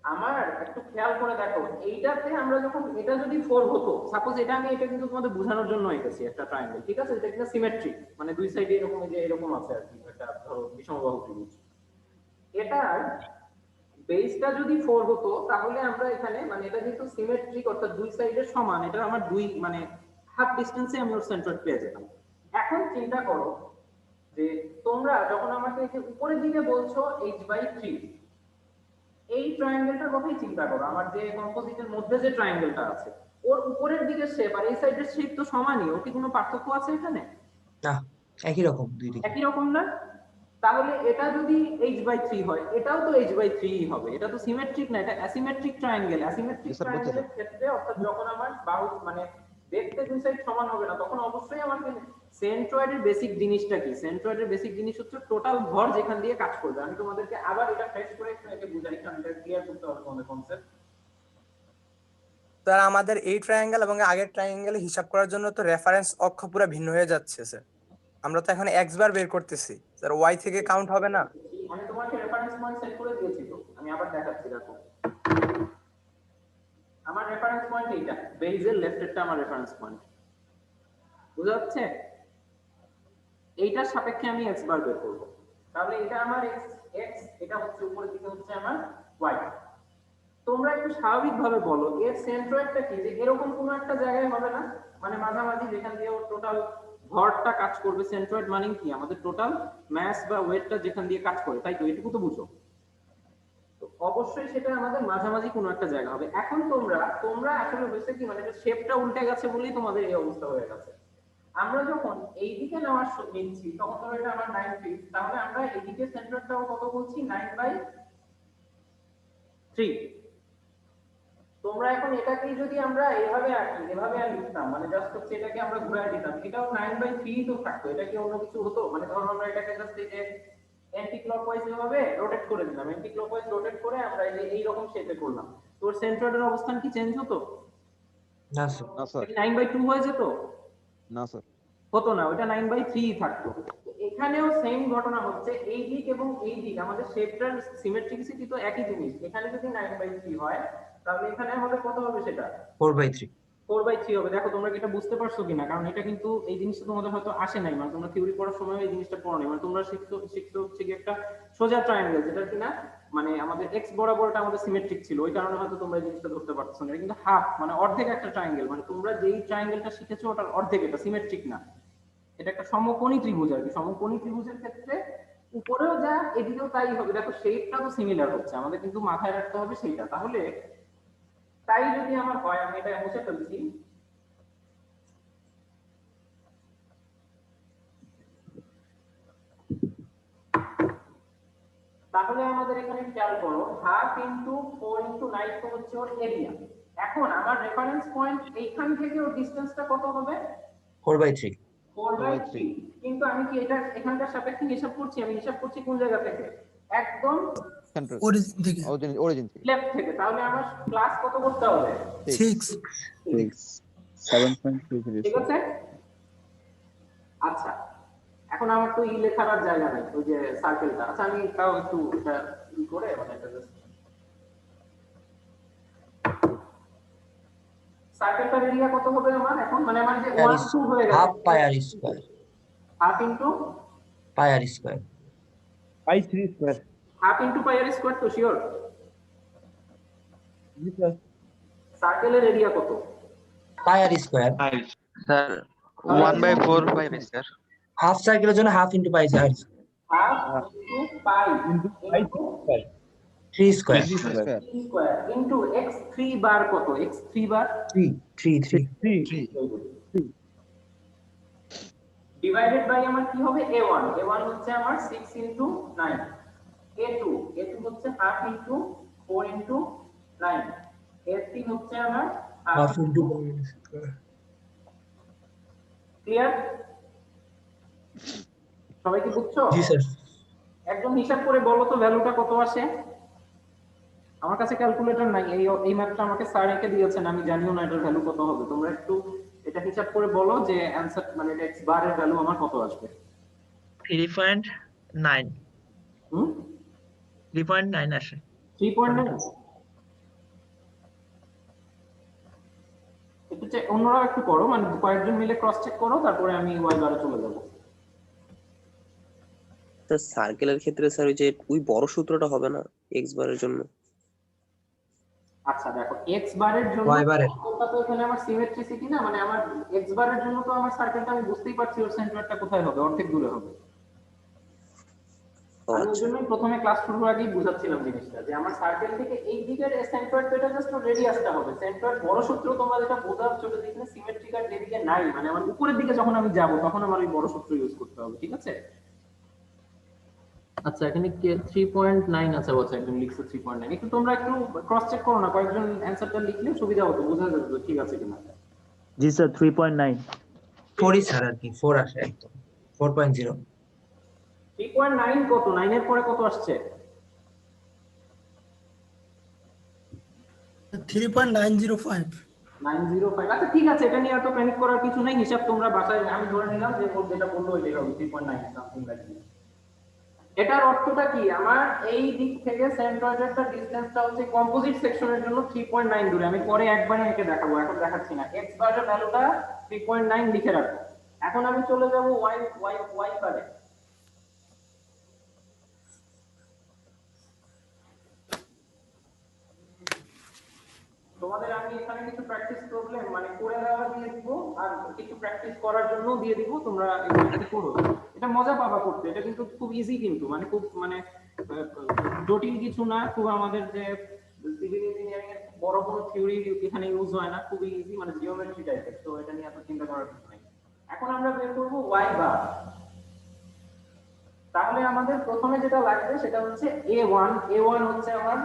আমার একটু খেয়াল করে দেখো, এইটাতে আমরা যখন এটা যদি 4 হতো, সাপোজ এটা আমি এটা কিন্তু তোমাদের বোঝানোর জন্য এঁকেছি একটা ট্রায়াঙ্গেল, ঠিক আছে? এটা কিন্তু সিমেট্রিক, মানে দুই সাইডে এরকম যে এরকম আছে আর কি, একটা ধরো বিষমবাহু ত্রিভুজ। এটার বেসটা যদি 4 হতো, তাহলে আমরা এখানে, মানে এটা যেহেতু সিমেট্রিক অর্থাৎ দুই সাইডের সমান, এটা আমার দুই মানে হাফ ডিসটেন্সে আমি ওর সেন্টার পেয়ে যেতাম। এখন চিন্তা করো যে তোমরা যখন আমাকে এই যে উপরের দিকে বলছো h/3, এই ট্রায়াঙ্গেলটার কথাই চিন্তা করো। আমার যে কম্পোজিটের মধ্যে যে ট্রায়াঙ্গেলটা আছে, ওর উপরের দিকের শেপ আর এই সাইডের শেপ তো সমানই। ওর কি কোনো পার্থক্য আছে এখানে? না, একই রকম, দুই দিকে একই রকম না? তাহলে এটা যদি h/3 হয়, এটাও তো h/3 হবে। এটা তো সিমেট্রিক না, এটা অ্যাসিমেট্রিক ট্রায়াঙ্গেল। অ্যাসিমেট্রিক ট্রায়াঙ্গেলের ক্ষেত্রে অর্থাৎ যখন আমার বাহু মানে দেখতে দুই সাইড সমান হবে না, তখন অবশ্যই আমার সেন্ট্রয়েডের বেসিক জিনিসটা কি? সেন্ট্রয়েডের বেসিক জিনিস হচ্ছে টোটাল ভর যেখান দিয়ে কাজ করবে। আমি তোমাদেরকে আবার এটা ফ্রেশ করে একটু একে বুঝাই, কারণ এটা ক্লিয়ার করতে হবে তোমাদের কনসেপ্ট। স্যার আমাদের এই ট্রায়াঙ্গেল এবং আগের ট্রায়াঙ্গেল হিসাব করার জন্য তো রেফারেন্স অক্ষ পুরো ভিন্ন হয়ে যাচ্ছে স্যার। আমরা তো এখন x বার বের করতেছি স্যার, y থেকে কাউন্ট হবে না। আমি তোমাকে রেফারেন্স পয়েন্ট সেট করে দিয়েছি তো, আমি আবার দেখাচ্ছি। দেখো আমার রেফারেন্স পয়েন্ট এইটা, বেজের লেফটেরটা আমার রেফারেন্স পয়েন্ট, বুঝা যাচ্ছে? এইটার সাপেক্ষে আমি x বার বের করব। তাহলে এটা আমার x, এটা হচ্ছে উপরের দিকে হচ্ছে আমার y। তোমরা একটু স্বাভাবিকভাবে বলো এর সেন্ট্রয়েডটা কি, যে এরকম কোনো একটা জায়গায় হবে না, মানে মাঝামাঝি যেখান দিয়ে ওর টোটাল ভরটা কাজ করবে। সেন্ট্রয়েড মানে কি আমাদের টোটাল মাস বা ওয়েটটা যেখান দিয়ে কাজ করে, তাই তো? এটুকু তো বুঝো। তো অবশ্যই সেটা আমাদের মাঝামাঝি কোনো একটা জায়গা হবে। এখন তোমরা আসলে হয়েছে কি, মানে শেপটা উল্টে গেছে বলেই তোমাদের এই অবস্থা হয়ে গেছে। আমরা যখন এই দিকে নেওয়ার নিচ্ছি তখন ধরো এটা আমার 9 ফিট, তাহলে আমরা এদিকে সেন্ট্রয়েডটাও কত বলছি, 9/3। তোমরা এখন এটাকেই যদি আমরা এইভাবে আঁকি, এভাবে আর লিখতাম, মানে জাস্ট হচ্ছে এটাকে আমরা ঘুরায় দিতাম, এটাও 9/3 তো থাকতো। এটা কি অন্য কিছু হতো? মানে ধরো আমরা এটাকে জাস্ট এই যে অ্যান্টি ক্লকওয়াইজ এভাবে রোটেট করে দিলাম, অ্যান্টি ক্লকওয়াইজ রোটেট করে আমরা এই যে এই রকম শেপে করলাম, তোর সেন্ট্রয়েডের অবস্থান কি চেঞ্জ হতো? না স্যার। না স্যার, 9/2 হয়ে যেত? না স্যার। হতো না, ওটা 9/3 থাকতো। এখানেও সেম ঘটনা হচ্ছে, এই দিক এবং এই দিক আমাদের শেপটার সিমেট্রিসিটি তো একই জিনিস। এখানে যদি 9/3 হয় তাহলে এখানে হবে কত হবে? সেটা 4/3। 4/3 হবে। দেখো তোমরা কি এটা বুঝতে পারছো কিনা, কারণ এটা কিন্তু এই জিনিসটা তোমাদের হয়তো আসে নাই, মানে তোমরা থিওরি পড়ার সময় এই জিনিসটা পড়ো নাই, মানে তোমরা শিখছো হচ্ছে কি একটা সোজা ট্রায়াঙ্গেল, যেটা কিনা মানে আমাদের এক্স বরাবরটা আমাদের সিমেট্রিক ছিল, ওই কারণে হয়তো তোমরা এই জিনিসটা ধরতে পারছো না। এটা কিন্তু হাফ, মানে অর্ধেক একটা ট্রায়াঙ্গেল, মানে তোমরা যেই ট্রায়াঙ্গেলটা শিখেছো ওটার অর্ধেক, এটা সিমেট্রিক না। এটা একটা সমকোণী ত্রিভুজ আর কি। সমকোণী ত্রিভুজের ক্ষেত্রে উপরেও যা এদিকেও তাই হবে। দেখো শেপটা তো সিমিলার হচ্ছে, আমাদের কিন্তু মাথায় রাখতে হবে সেইটা। তাহলে তাই যদি আমার হয়, আমি এটা মুছে ফেলছি, তাহলে আমাদের এখানে খেয়াল করো 1/2 × 4 × 9 তো হচ্ছে ওর এরিয়া। এখন আমার রেফারেন্স পয়েন্ট এইখান থেকে ওর ডিসটেন্সটা কত হবে? 4/3। 4/3। কিন্তু আমি কি এটা এখানকার সাপেক্ষে হিসাব করছি? আমি হিসাব করছি কোন জায়গা থেকে? একদম সেন্টার, অরিজিন থেকে অরিজিন থেকে। লেফট থেকে। তাহলে আমার প্লাস কত করতে হবে? 6 7.33 ঠিক আছে। আচ্ছা, এখন আমার তো ই লেখার আর জায়গা নেই, ওই যে সার্কেলটা। আচ্ছা আমি তাও একটু এটা ই করে, মানে এটা সার্কেলটার এরিয়া কত হবে আমার এখন? মানে আমার যে 1 2 হয়ে গেছে, half pi R square. Half into pi R square. Pi 3 square. Half into pi R square, তো শিওর? জি স্যার। সার্কেলের এরিয়া কত? Pi R square. Sir 1/4 pi sir. Half সার্কেলের জন্য half into pi R half into pi into pi square. 3 square. 3 square. Square into x3 বার কত? x3 bar 3 divided by আমার কি হবে? a1 হচ্ছে আমার 6 ইনটু 9, a2 হচ্ছে হাফ ইনটু 4 ইনটু 9, a3 হচ্ছে আমার হাফ ইনটু ক্লিয়ার? সবাই কি বুঝছো? জি স্যার। একদম হিসাব করে বলো তো ভ্যালুটা কত আসে? আমার কাছে ক্যালকুলেটর নাই, এই ম্যাথটা আমাকে স্যার এঁকে দিয়েছেন, আমি জানিও না এটার ভ্যালু কত হবে। তোমরা একটু এটা হিসাব করে বলো যে অ্যানসার, মানে এটা x বার এর ভ্যালু আমার কত আসবে? 3.9 হুম 3.9 আসে। 3.9। একটু অন্যরা একটু করো, মানে কয়েকজন মিলে ক্রস চেক করো, তারপরে আমি y বারে চলে যাব। তো সার্কেলের ক্ষেত্রে স্যার ওই যে ওই বড় সূত্রটা হবে না এক্স বারের জন্য? আচ্ছা দেখো, x বারের জন্য y বারের সার্কেলটা তো এখানে আমার সিমেট্রিসিটি না, মানে আমার x বারের জন্য তো আমার সার্কেলটা আমি বুঝতেই পারছি ওর সেন্টারটা কোথায় হবে, অর্ধেক দূরে হবে। আমি ওই জন্যই প্রথমে ক্লাস শুরুর আগেই বুঝাচ্ছিলাম জিনিসটা, যে আমার সার্কেল থেকে এই দিকের সেন্টার তো এটা জাস্ট রেডিয়াসটা হবে। সেন্টার বড় সূত্র তোমরা যেটা বোঝাচ্ছ ছোট দিকে সিমেট্রিক আর যেদিকে নাই, মানে আমার উপরের দিকে যখন আমি যাব তখন আমার ওই বড় সূত্র ইউজ করতে হবে। ঠিক আছে। আচ্ছা এখানে 3.9 আছে, বলছে একজন লিখছে 3.9। একটু তোমরা একটু ক্রস চেক করো না, কয়েকজন অ্যানসারটা লিখলে সুবিধা হতো, বোঝা যেত ঠিক আছে কিনা। জি স্যার 3.9। 4 স্যার আর কি 4 আসে একদম 4.0। 3.9 কত? 9 এর পরে কত আসছে? 3.905। 905। আচ্ছা ঠিক আছে, এটা নিয়ে এত প্যানিক করার কিছু নাই। হিসাব তোমরা বাসায়, আমি ধরে নিলাম যে ওর যেটা বললো ওইটাই হবে 3.9 সামথিং লাইক দিস। এটার অর্থটা কি? আমার এই দিক থেকে সেন্ট্রয়েডেরটা ডিসটেন্সটা হচ্ছে কম্পোজিট সেকশনের জন্য 3.9 দূরে। আমি পরে একবারে এঁকে দেখাবো, এখন দেখাচ্ছি না। x বারের ভ্যালুটা 3.9 লিখে রাখো। এখন আমি চলে যাব y বারে। তোমাদের আমি এখানে কিছু প্র্যাকটিস প্রবলেম মানে করে দেওয়া দিয়ে দিব আর কিছু প্র্যাকটিস করার জন্য দিয়ে দিব, তোমরা এটা করো। এটা মজা পাবা করতে, এটা কিন্তু খুব ইজি, কিন্তু মানে খুব মানে জটিল কিছু না, খুব আমাদের যে সিভিল ইঞ্জিনিয়ারিং এর বড় বড় থিওরি এখানে ইউজ হয় না, খুবই ইজি, মানে জিওমেট্রি টাইপের, তো এটা নিয়ে এত চিন্তা করার কিছু নেই। এখন আমরা বের করব y বার। তাহলে আমাদের প্রথমে যেটা লাগবে সেটা হচ্ছে a1 হচ্ছে আমার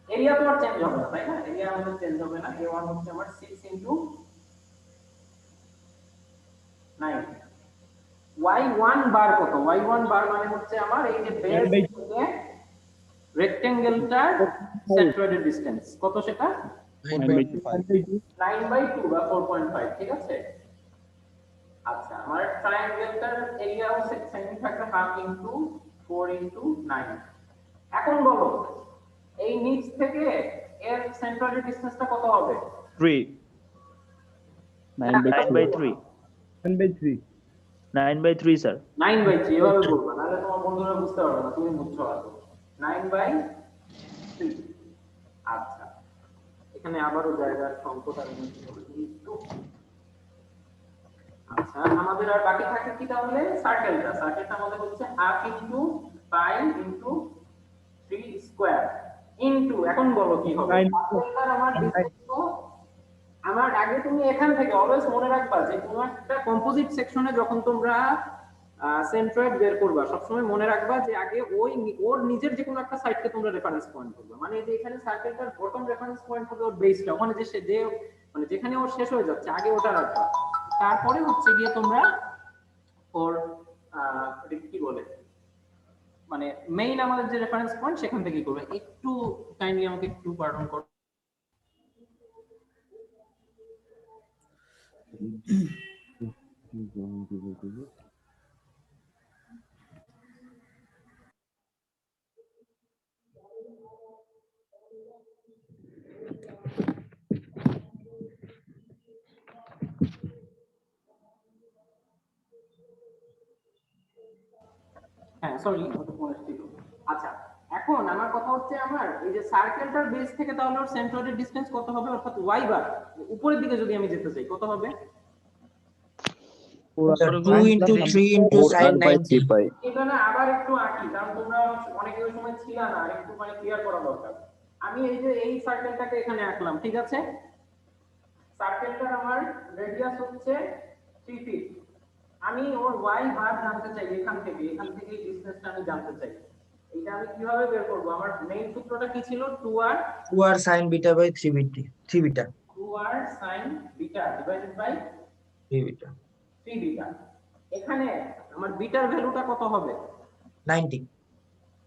এরিয়া, তো আর চেঞ্জ হবে না তাই না, এরিয়া আমাদের চেঞ্জ হবে না। a1 হচ্ছে আমার 6 ইনটু 9। y1 বার কত? y1 বার মানে হচ্ছে আমার এই যে বেস থেকে রেক্টেঙ্গেলটার সেন্ট্রয়েডের ডিসটেন্স কত, সেটা 9/2 বা 4.5, ঠিক আছে। আচ্ছা, আমার ট্রায়াঙ্গেলটার এরিয়া হচ্ছে sin factor half into 4 into 9। এখন বলো এই নিচ থেকে এর সেন্ট্রয়েডের ডিসটেন্সটা কত হবে? 3 9/3 9/3 স্যার 9/3 এভাবে বলবা, নাহলে তোমার বন্ধুরা বুঝতে পারবে না, তুমি বুঝছো হয়তো। 9/3। আচ্ছা, এখানে আবারও জায়গার সংকট আর একটু। আচ্ছা, আমাদের আর বাকি থাকে কি তাহলে? সার্কেলটা আমাদের হচ্ছে half into pi into 3 square into, এখন বলো কি হবে? সার্কেলটার আমার ডিসটেন্স তো আমার আগে, তুমি এখান থেকে অলওয়েজ মনে রাখবা যে কোনো একটা কম্পোজিট সেকশনে যখন তোমরা সেন্ট্রয়েড বের করবা, সবসময় মনে রাখবা যে আগে ওর নিজের যে কোনো একটা সাইডকে তোমরা রেফারেন্স পয়েন্ট করবে। মানে এই যে এখানে সার্কেলটার বটম রেফারেন্স পয়েন্ট হবে ওর বেসটা, ওখানে যে মানে যেখানে ওর শেষ হয়ে যাচ্ছে আগে ওটা রাখবা। তারপরে হচ্ছে গিয়ে তোমরা ওর কি বলে মানে মেইন আমাদের যে রেফারেন্স পয়েন্ট সেখান থেকে করবে। একটু কাইন্ডলি আমাকে একটু পার্ডন করো। হ্যাঁ সরি, আচ্ছা এখন আমার কথা হচ্ছে আমার এই যে সার্কেলটার বেস থেকে তাহলে ওর সেন্ট্রয়েডের ডিসটেন্স কত হবে, অর্থাৎ y বার উপরের দিকে যদি আমি যেতে চাই কত হবে? 2 ইনটু 3 ইনটু sin 90। এটা না আবার একটু আঁকি, কারণ তোমরা অনেকে ওই সময় ছিল না, একটু মানে ক্লিয়ার করা দরকার। আমি এই যে এই সার্কেলটাকে এখানে আঁকলাম, ঠিক আছে। সার্কেলটার আমার রেডিয়াস হচ্ছে 3 ফিট। আমি ওর y বার জানতে চাই, এখান থেকে এই ডিসটেন্সটা আমি জানতে চাই। এটা আমি কিভাবে বের করব? আমার মেইন সূত্রটা কি ছিল? 2r sin beta by 3 beta 2r sin beta divided by 3 beta 3 beta। এখানে আমার বিটার ভ্যালুটা কত হবে? 90।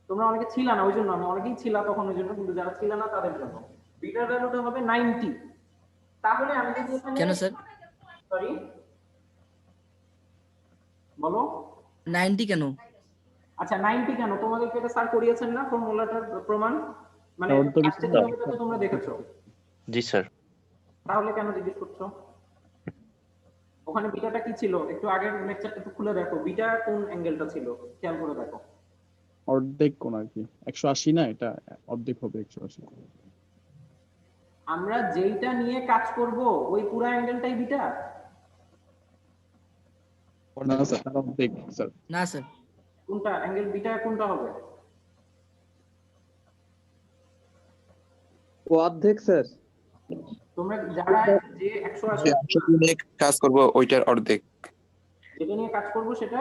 তোমরা অনেকে ছিল না, ওই জন্য আমি অনেকেই ছিল তখন, ওই জন্য, কিন্তু যারা ছিল না তাদের জন্য বিটার ভ্যালুটা হবে 90। তাহলে আমি যদি এখানে কেন স্যার সরি বলো 90 কেন? আচ্ছা 90 কেন? তোমাদেরকে এটা স্যার করিয়েছেন না ফর্মুলাটার প্রমাণ, মানে তো তোমরা দেখেছো? জি স্যার। তাহলে কেন জিজ্ঞেস করছো? ওখানে বিটাটা কি ছিল? একটু আগের লেকচারটা তো খুলে দেখো, বিটা কোন অ্যাঙ্গেলটা ছিল খেয়াল করে দেখো। অর্ধেক কোণ আর কি, 180 না, এটা অর্ধেক হবে 180। আমরা যেইটা নিয়ে কাজ করব ওই পুরো অ্যাঙ্গেলটাই বিটা? না স্যার, তার অর্ধেক স্যার। না স্যার, কোনটা অ্যাঙ্গেল বিটা কোনটা হবে? ও অর্ধেক স্যার। তোমরা যারা যে 180 নিয়ে কাজ করব ওইটার অর্ধেক, যেটা নিয়ে কাজ করব সেটা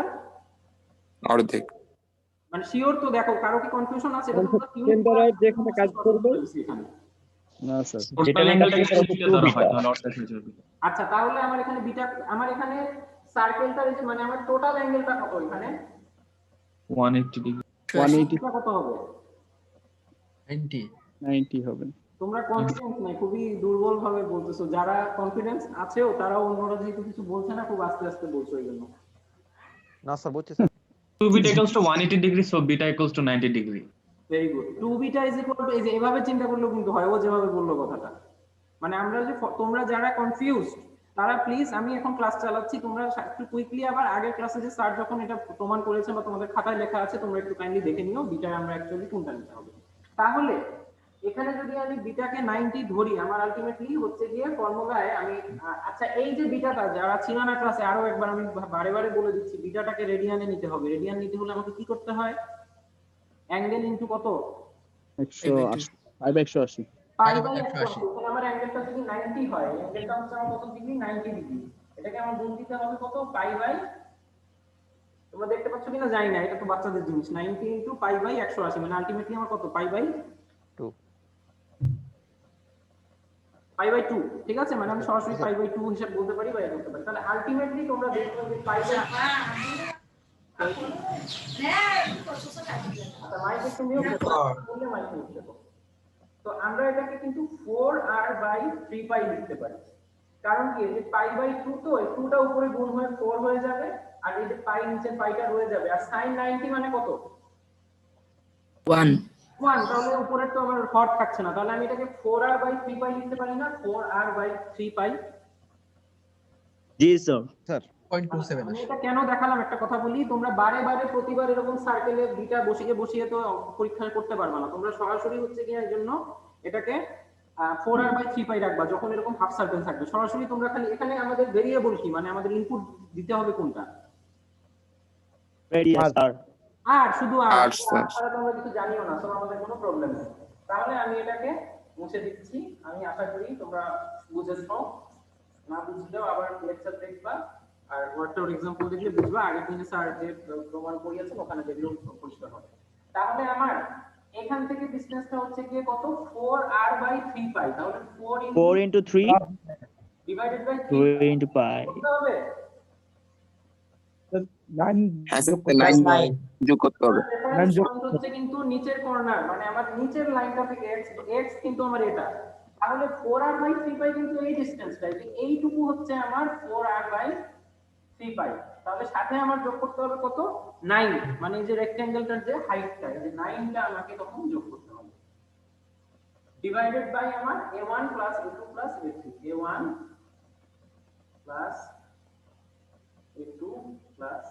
অর্ধেক। মানে শিওর তো? দেখো কারো কি কনফিউশন আছে? এটা তোমরা সেন্টারে যেখানে কাজ করবে এখানে। না স্যার, যেটা অ্যাঙ্গেলটাকে শিফট ধরা হয় তাহলে অর্ধেক হয়ে যাবে। আচ্ছা তাহলে আমার এখানে বিটা, আমার এখানে সার্কেলটার এই যে মানে আমার টোটাল অ্যাঙ্গেলটা কত এখানে? 180 ডিগ্রি। 180 কত হবে? 90 হবে। তোমরা কনফিডেন্স নাই, খুবই দুর্বল ভাবে বলতেছো। যারা কনফিডেন্স আছেও তারাও অন্যরা যেহেতু কিছু বলছে না, খুব আস্তে আস্তে বলছো, এই জন্য। না স্যার বুঝছি sir. 2 beta equals to 180 degree, so beta equals to 90 degree. Very good. 2 beta is equal to, এই যে এভাবে চিন্তা করলেও কিন্তু হয়, ও যেভাবে বললো কথাটা। মানে আমরা যে তোমরা যারা কনফিউজড তারা প্লিজ, আমি এখন ক্লাস চালাচ্ছি, তোমরা একটু কুইকলি আবার আগের ক্লাসে যে স্যার যখন এটা প্রমাণ করেছেন বা তোমাদের খাতায় লেখা আছে তোমরা একটু কাইন্ডলি দেখে নিও বিটা আমরা অ্যাকচুয়ালি কোনটা নিতে হবে। তাহলে এখানে যদি আমি বিটাকে 90 ধরি, আমার আলটিমেটলি হচ্ছে গিয়ে ফর্মুলায় আমি আচ্ছা এই যে বিটাটা যারা ছিল না ক্লাসে, আরো একবার আমি বারে বারে বলে দিচ্ছি, বিটাটাকে রেডিয়ানে নিতে হবে। রেডিয়ান নিতে হলে আমাকে কি করতে হয়? অ্যাঙ্গেল ইনটু কত? 180 180 পাই বাই 180। এখানে আমার অ্যাঙ্গেলটা যদি 90 হয়, অ্যাঙ্গেলটা হচ্ছে আমার কত ডিগ্রি? 90 ডিগ্রি। এটাকে আমার গুণ দিতে হবে কত? পাই বাই, তোমরা দেখতে পাচ্ছ কিনা জানি না, এটা তো বাচ্চাদের জিনিস। 90 ইনটু পাই বাই 180 মানে আলটিমেটলি আমার কত? Pi by 2 pi by 2। ঠিক আছে, মানে আমি সরাসরি পাই বাই 2 হিসাব বলতে পারি বা এটা করতে পারি। তাহলে আলটিমেটলি তোমরা দেখবে যে পাই বাই তো আমরা এটাকে কিন্তু 4r বাই 3 পাই লিখতে পারি। কারণ কি, এই যে পাই বাই 2 তো এই 2টা উপরে গুণ হয়ে 4 হয়ে যাবে, আর এই যে পাই নিচে পাইটা রয়ে যাবে। আর sin 90 মানে কত? 1 1। তাহলে উপরে তো আমার হর থাকছে না, তাহলে আমি এটাকে 4r বাই 3 পাই লিখতে পারি না? 4r by 3 pi. জি স্যার। স্যার 0.27 আমি এটা কেন দেখালাম একটা কথা বলি, তোমরা বারে বারে প্রতিবার এরকম সার্কেলে বিটা বসিয়ে তো পরীক্ষা করতে পারবে না। তোমরা সরাসরি হচ্ছে কি এর জন্য এটাকে 4r বাই 3 পাই রাখবা যখন এরকম হাফ সার্কেল থাকবে। সরাসরি তোমরা খালি এখানে আমাদের ভেরিয়েবল কি, মানে আমাদের ইনপুট দিতে হবে কোনটা? রেডিয়াস আর আর শুধু আর আর স্যার। ছাড়া তোমরা কিছু জানিও না, তো আমাদের কোনো প্রবলেম নেই। তাহলে আমি এটাকে মুছে দিচ্ছি। আমি আশা করি তোমরা বুঝেছো। না বুঝলেও আবার লেকচার দেখবা, আর ওয়ার্ডটার এক্সাম্পল দেখলে বুঝবা। আগের দিনে স্যার যে প্রমাণ করিয়েছেন ওখানে দেখলেও পরিষ্কার হবে। তাহলে আমার এখান থেকে ডিসটেন্সটা হচ্ছে গিয়ে কত? 4r বাই 3 পাই। তাহলে 4 into 3 divided by 2 3 into pi করতে হবে। হ্যাঁ স্যার 9 যোগ করতে হবে। রেফারেন্স পয়েন্ট হচ্ছে কিন্তু নিচের কর্নার, মানে আমার নিচের লাইনটা থেকে x কিন্তু আমার এটা। তাহলে 4r বাই 3 পাই কিন্তু এই ডিসটেন্সটা, এইটুকু হচ্ছে আমার 4r বাই 3 পাই। তাহলে সাথে আমার যোগ করতে হবে কত? 9, মানে এই যে রেক্ট্যাঙ্গেলটার যে হাইটটা, এই যে 9টা আমাকে তখন যোগ করতে হবে। ডিভাইডেড বাই আমার a1 plus a2 plus a3, a1 plus a2 plus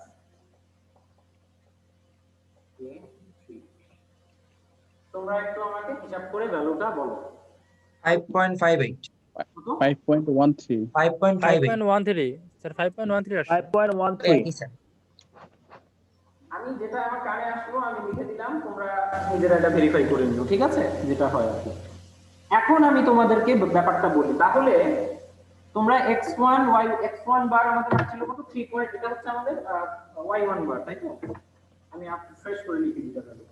a3। তোমরা একটু আমাকে হিসাব করে ভ্যালুটা বলো। 5.58 কত? 5.13 5.58 স্যার 5.13 আসছে 5.13 একই স্যার। আমি যেটা আমার কানে আসলো আমি লিখে দিলাম, তোমরা নিজেরা এটা ভেরিফাই করে নিও, ঠিক আছে? যেটা হয় আর কি। এখন আমি তোমাদেরকে ব্যাপারটা বলি। তাহলে তোমরা x1 x1 বার আমাদের ছিল কত? 3 পয়েন্ট। এটা হচ্ছে আমাদের y1 বার, তাই তো? আমি ফ্রেশ করে লিখে দিতে পারি।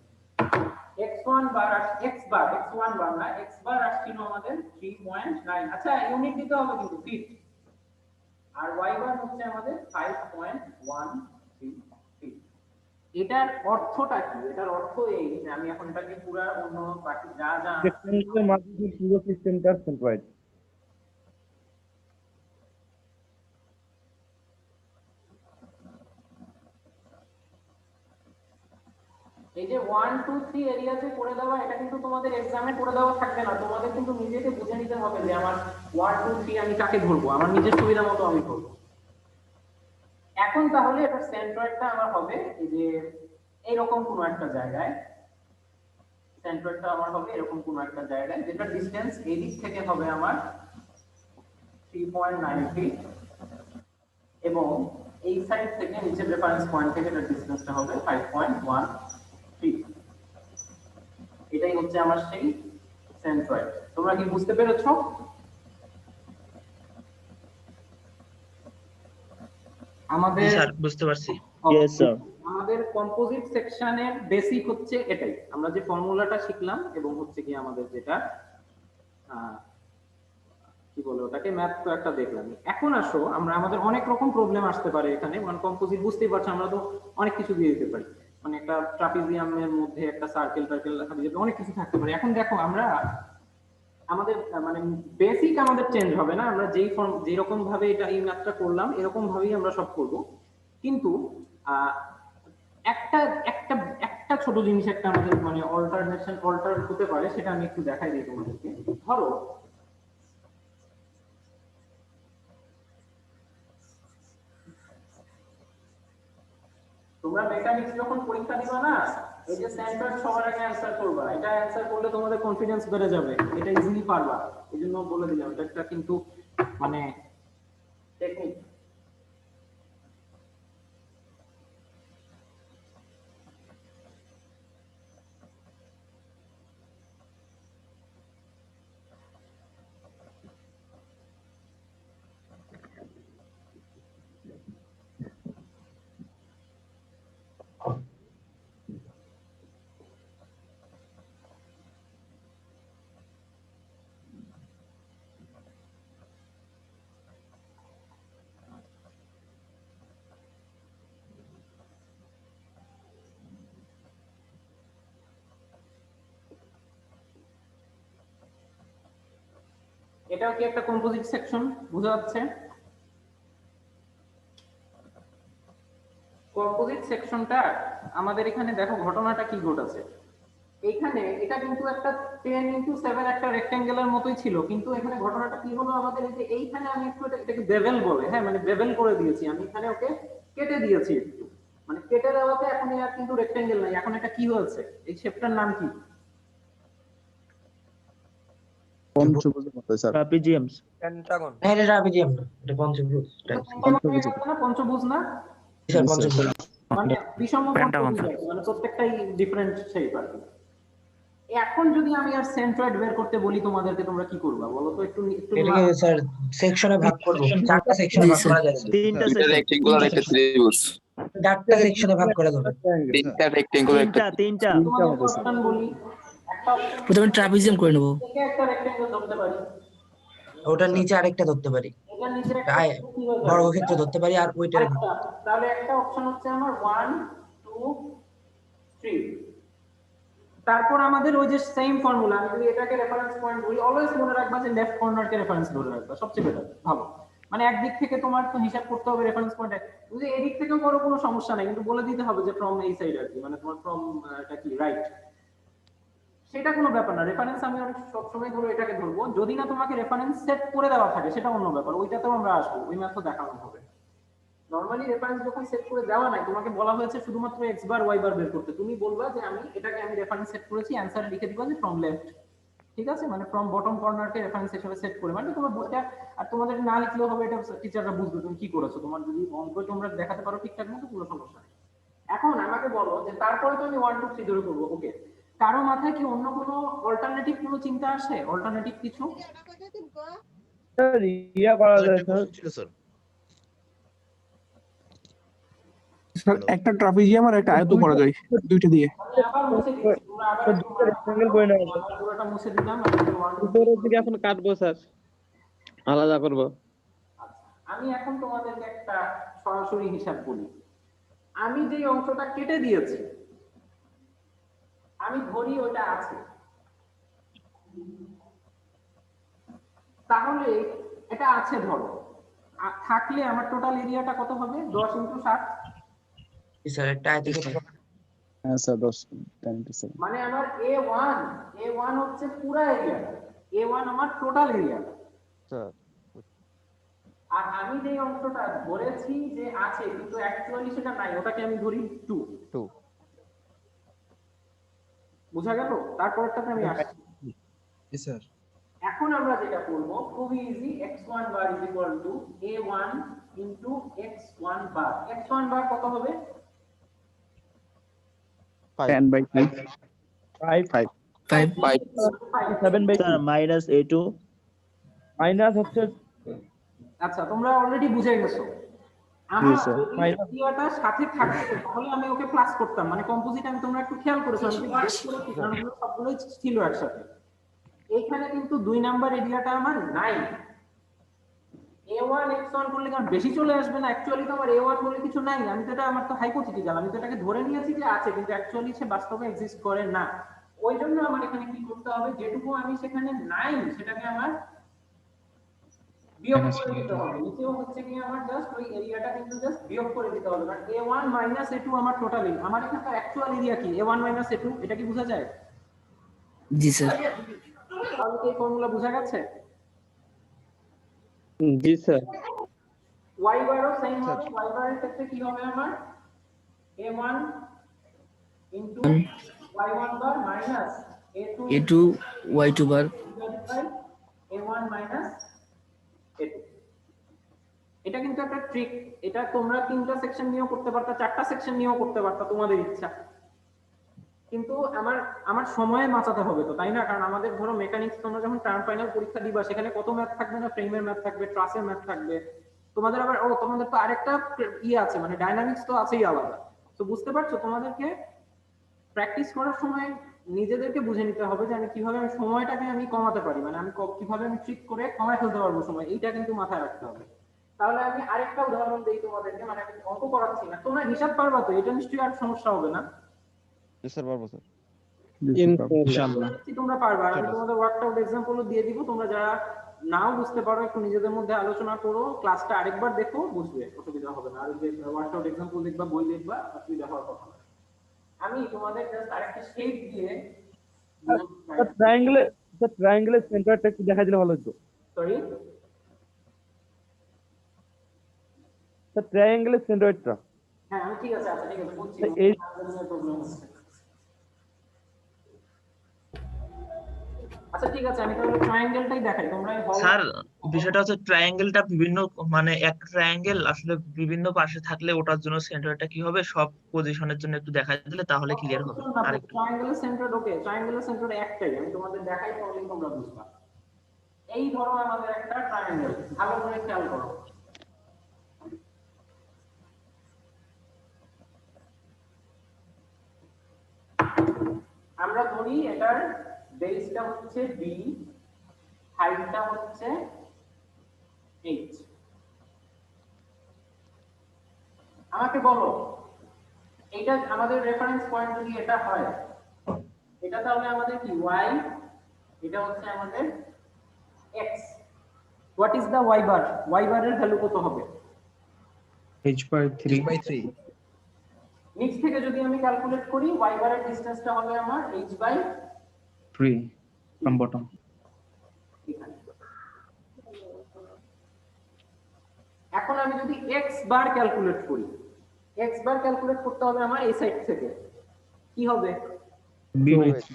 x1 বার x1 বার না, x বার আসছিল আমাদের 3.9। আচ্ছা ইউনিট দিতে হবে কিন্তু ফিট। আর y বার হচ্ছে আমাদের 5.13 ফিট। এটার অর্থটা কি? এটার অর্থ এই যে আমি এখন এটাকে পুরো অন্য বাকি যা যা রেক্ট্যাঙ্গুলার মাঝে পুরো সিস্টেমটা সেন্ট্রয়েড। এই যে 1 2 3 এরিয়াতে করে দেওয়া, এটা কিন্তু তোমাদের এক্সামে করে দেওয়া থাকবে না। তোমাদের কিন্তু নিজেকে বুঝে নিতে হবে যে আমার 1 2 3 আমি কাকে ধরবো, আমার নিজের সুবিধা মতো আমি ধরবো। এখন তাহলে এটা সেন্ট্রয়েডটা আমার হবে এই যে এইরকম কোনো একটা জায়গায়। সেন্ট্রয়েডটা আমার হবে এরকম কোনো একটা জায়গায়, যেটা ডিসটেন্স এই দিক থেকে হবে আমার 3.9 ফিট, এবং এই সাইড থেকে নিচের রেফারেন্স পয়েন্ট থেকে এটার ডিসটেন্সটা হবে 5.1 ফিট। এটাই হচ্ছে আমার সেই সেন্ট্রয়েড। তোমরা কি বুঝতে পেরেছো? আমাদের স্যার বুঝতে পারছি। Yes sir. আমাদের কম্পোজিট সেকশনের বেসিক হচ্ছে এটাই, আমরা যে ফর্মুলাটা শিখলাম এবং হচ্ছে কি আমাদের যেটা কি বলে ওটাকে ম্যাথ তো একটা দেখলাম। এখন আসো আমরা আমাদের অনেক রকম প্রবলেম আসতে পারে এখানে। মানে কম্পোজিট বুঝতেই পারছো, আমরা তো অনেক কিছু দিয়ে দিতে পারি, মানে একটা ট্রাপিজিয়ামের মধ্যে একটা সার্কেল অনেক কিছু থাকতে পারে। এখন দেখো আমরা আমাদের মানে বেসিক আমাদের চেঞ্জ হবে না, আমরা যেরকম ভাবে এটা এই ম্যাথটা করলাম এরকম ভাবেই আমরা সব করব। কিন্তু একটা একটা একটা ছোট জিনিস একটা আমাদের মানে অল্টার হতে পারে, সেটা আমি একটু দেখাই দিই তোমাদেরকে। ধরো তোমরা মেকানিক্স যখন পরীক্ষা দিবা না, এই যে সেন্টার সবার আগে অ্যানসার করবা, এটা অ্যানসার করলে তোমাদের কনফিডেন্স বেড়ে যাবে, এটা ইজিলি পারবা। এইজন্য বলে দিলাম, এটা একটা কিন্তু মানে টেকনিক। এটাও কি একটা কম্পোজিট সেকশন, বোঝা যাচ্ছে? কম্পোজিট সেকশনটা আমাদের এখানে দেখো ঘটনাটা কি ঘটেছে। এইখানে এটা কিন্তু একটা 10x7 একটা রেক্ট্যাঙ্গেলের মতোই ছিল, কিন্তু এখানে ঘটনাটা কি হলো আমাদের, এই যে এইখানে আমি একটু এটাকে বেভেল বলে, হ্যাঁ মানে বেভেল করে দিয়েছি আমি, এখানে ওকে কেটে দিয়েছি একটু, মানে কেটে দেওয়াতে এখন আর কিন্তু রেক্ট্যাঙ্গেল নাই, এখন এটা কি হয়েছে, এই শেপটার নাম কি? পঞ্চভুজের মতো স্যার। ট্রাপিজিয়ামস। পেন্টাগন। না এটা ট্রাপিজিয়াম না, এটা পঞ্চভুজ। পঞ্চভুজ না, স্যার পঞ্চভুজ। মানে বিষম পঞ্চভুজ আছে, মানে প্রত্যেকটাই ডিফারেন্ট শেপ আর কি। এখন যদি আমি আর সেন্ট্রয়েড বের করতে বলি তোমাদেরকে, তোমরা কি করবা বলো তো? একটু এটাকে স্যার সেকশনে ভাগ করব, 4টা সেকশনে ভাগ করা যাবে। তিনটা দুইটা রেক্টেঙ্গুলার একটা ত্রিভুজ, 4টা সেকশনে ভাগ করে দেবো। তিনটা রেক্টেঙ্গুলার একটা তিনটা তোমাদেরকে অপশন বলি, একটা অপশন প্রথমে ট্রাপিজিয়াম করে নেবো। থেকে একটা রেক্টেঙ্গেল ধরতে পারি, ওটার নিচে আরেকটা ধরতে পারি, এটার নিচে একটা আয় বর্গক্ষেত্র ধরতে পারি, আর ওইটার আচ্ছা, তাহলে একটা অপশন হচ্ছে আমার 1 2 3। তারপর আমাদের ওই যে সেম ফর্মুলা, আমি যদি এটাকে রেফারেন্স পয়েন্ট বলি, অলওয়েজ মনে রাখবা যে লেফট কর্নারকে রেফারেন্স ধরে রাখবা, সবচেয়ে বেটার, ভালো। মানে একদিক থেকে তোমার তো হিসাব করতে হবে রেফারেন্স পয়েন্টে, যদি এদিক থেকেও করো কোনো সমস্যা নাই, কিন্তু বলে দিতে হবে যে ফ্রম এই সাইড আর কি, মানে তোমার ফ্রম এটা কি রাইট, সেটা কোনো ব্যাপার না। রেফারেন্স আমি অনেক সবসময় ধরো এটাকে ধরবো, যদি না তোমাকে রেফারেন্স সেট করে দেওয়া থাকে সেটা অন্য ব্যাপার, ওইটাতেও আমরা আসবো, ওই ম্যাথও দেখানো হবে। নরমালি রেফারেন্স যখন সেট করে দেওয়া নাই, তোমাকে বলা হয়েছে শুধুমাত্র x বার y বার বের করতে, তুমি বলবা যে আমি এটাকে আমি রেফারেন্স সেট করেছি, অ্যানসারে লিখে দিবা যে ফ্রম লেফট, ঠিক আছে, মানে ফ্রম বটম কর্নারকে রেফারেন্স হিসেবে সেট করে, মানে তোমার বইটা আর তোমাদের না লিখলেও হবে, এটা টিচাররা বুঝবে তুমি কি করেছো, তোমার যদি অঙ্ক তোমরা দেখাতে পারো ঠিকঠাক মতো কোনো সমস্যা নেই। এখন আমাকে বলো যে তারপরে তো আমি 1 2 3 ধরে করবো, ওকে, কারো মাথায় কি অন্য কোনো অল্টারনেটিভ কোনো চিন্তা আসে, অল্টারনেটিভ কিছু? স্যার ইয়া করা যায় স্যার, একটা ট্রাপিজিয়াম আর একটা আয়ত করা যায় দুইটা দিয়ে। আমি আবার মুছে দিচ্ছি, তোমরা আবার দুটো রেক্ট্যাঙ্গেল করে নেওয়া যায়। পুরোটা মুছে দিলাম, আমি 1 2 উপরের দিকে এখন কাটবো স্যার, আলাদা করবো। আমি এখন তোমাদেরকে একটা সরাসরি হিসাব বলি। আমি যে অংশটা কেটে দিয়েছি, আমি ধরি ওটা আছে, তাহলে এটা আছে ধরো, থাকলে আমার টোটাল এরিয়াটা কত হবে? 10 × 7। স্যার একটা আয়ত হ্যাঁ স্যার 10 10 মানে আমার A1 হচ্ছে পুরো এরিয়া, A1 আমার টোটাল এরিয়া। স্যার আর আমি যে অংশটা ধরেছি যে আছে কিন্তু অ্যাকচুয়ালি সেটা নাই, ওটাকে আমি ধরি 2। 2 বুঝা গেল? তারপরটাতে আমি আসছি। জি স্যার। এখন আমরা যেটা করব খুবই ইজি, x1 বার a1 x1 বার। x1 বার কত হবে? 10/5 5 5 7/2 স্যার মাইনাস a2 মাইনাস হচ্ছে, আচ্ছা তোমরা অলরেডি বুঝে গেছো। আমার এরিয়াটা সাথে থাকতো তাহলে আমি ওকে প্লাস করতাম, মানে কম্পোজিট আমি, তোমরা একটু খেয়াল করেছো আমি সবগুলোই ছিল একসাথে। এইখানে কিন্তু 2 নাম্বার এরিয়াটা আমার নাই। a1 x1 করলে কারণ বেশি চলে আসবে না, অ্যাকচুয়ালি তো আমার a1 বলে কিছু নাই, আমি তো এটা আমার তো হাইপোথেটিক্যাল, আমি তো এটাকে ধরে নিয়েছি যে আছে কিন্তু অ্যাকচুয়ালি সে বাস্তবে এক্সিস্ট করে না। ওই জন্য আমার এখানে কি করতে হবে, যেটুকু আমি সেখানে নাই সেটাকে আমার বিয়োগ করে দিতে হবে। নিচেও হচ্ছে কি আমার জাস্ট ওই এরিয়াটা কিন্তু জাস্ট বিয়োগ করে দিতে হবে, কারণ a1 - a2 আমার টোটালি, আমার এখানকার অ্যাকচুয়াল এরিয়া কি a1 - a2, এটা কি বোঝা যায়? জি স্যার। তাহলে কি ফর্মুলা বোঝা গেছে? জি স্যার। y বারও সেম হবে, y বারের ক্ষেত্রে কি হবে আমার a1 into y1 bar minus a2 A2 Y2 bar divided by a1 minus a2। এটা কিন্তু একটা ট্রিক, এটা তোমরা 3টা সেকশন নিয়েও করতে পারতা, 4টা সেকশন নিয়েও করতে পারতা, তোমাদের ইচ্ছা। কিন্তু আমার সময় বাঁচাতে হবে তো, তাই না? কারণ আমাদের ধরো মেকানিক্স তোমরা যখন টার্ম ফাইনাল পরীক্ষা দিবা, সেখানে কত ম্যাথ থাকবে না, ফ্রেমের ম্যাথ থাকবে, ট্রাসের ম্যাথ থাকবে, তোমাদের আবার তোমাদের তো আরেকটা আছে, মানে ডাইনামিক্স তো আছেই আলাদা। তো বুঝতে পারছো, তোমাদেরকে প্র্যাকটিস করার সময় নিজেদেরকে বুঝে নিতে হবে যে আমি কিভাবে সময়টাকে আমি কমাতে পারি, মানে আমি কিভাবে আমি ট্রিক করে কমায় ফেলতে পারবো সময়, এইটা কিন্তু মাথায় রাখতে হবে। তাহলে আমি আরেকটা উদাহরণ দিই তোমাদেরকে, মানে আমি অঙ্ক করাচ্ছি না, তোমরা হিসাব পারবা তো? এটা নিশ্চয়ই আর সমস্যা হবে না। স্যার পারবো স্যার ইনশাআল্লাহ তোমরা পারবা। আমি তোমাদের ওয়ার্কআউট এক্সাম্পল দিয়ে দিব, তোমরা যারা নাও বুঝতে পারো একটু নিজেদের মধ্যে আলোচনা করো, ক্লাসটা আরেকবার দেখো, বুঝবে, অসুবিধা হবে না। আর যে ওয়ার্কআউট এক্সাম্পল দেখবা, বই দেখবা, অসুবিধা হওয়ার কথা না। আমি তোমাদের জাস্ট আরেকটা শেপ দিয়ে ট্রায়াঙ্গেলের সেন্টারটা একটু দেখা দিলে ভালো হতো। সরি স্যার ট্রায়াঙ্গেলের সেন্টারটা হ্যাঁ আমি ঠিক আছে, আচ্ছা ঠিক আছে বুঝছি, এই প্রবলেম হচ্ছে। আচ্ছা ঠিক আছে, আমি তাহলে ট্রায়াঙ্গেলটাই দেখাই। তোমরা স্যার বিষয়টা হচ্ছে ট্রায়াঙ্গেলটা বিভিন্ন, মানে একটা ট্রায়াঙ্গেল আসলে বিভিন্ন পাশে থাকলে ওটার জন্য সেন্টারটা কি হবে সব পজিশনের জন্য একটু দেখা দিলে তাহলে ক্লিয়ার হবে আরেকটু। ট্রায়াঙ্গেলের সেন্টার, ওকে ট্রায়াঙ্গেলের সেন্টার একটাই, আমি তোমাদের দেখাই, তাহলেই তোমরা বুঝবা। এই ধরো আমাদের একটা ট্রায়াঙ্গেল, ভালো করে খেয়াল করো। আমরা ধরি এটার বেসটা হচ্ছে b, হাইটটা হচ্ছে h। আমাকে বলো এটা আমাদের রেফারেন্স পয়েন্ট যদি এটা হয়, এটা তাহলে আমাদের কি y, এটা হচ্ছে আমাদের x। What is the y bar? y বারের ভ্যালু কত হবে? h/3 নিচ থেকে যদি আমি ক্যালকুলেট করি, y বারের ডিসটেন্সটা হবে আমার h/3 ফ্রম বটম। এখন আমি যদি x বার ক্যালকুলেট করি, x বার ক্যালকুলেট করতে হবে আমার এই সাইড থেকে, কি হবে?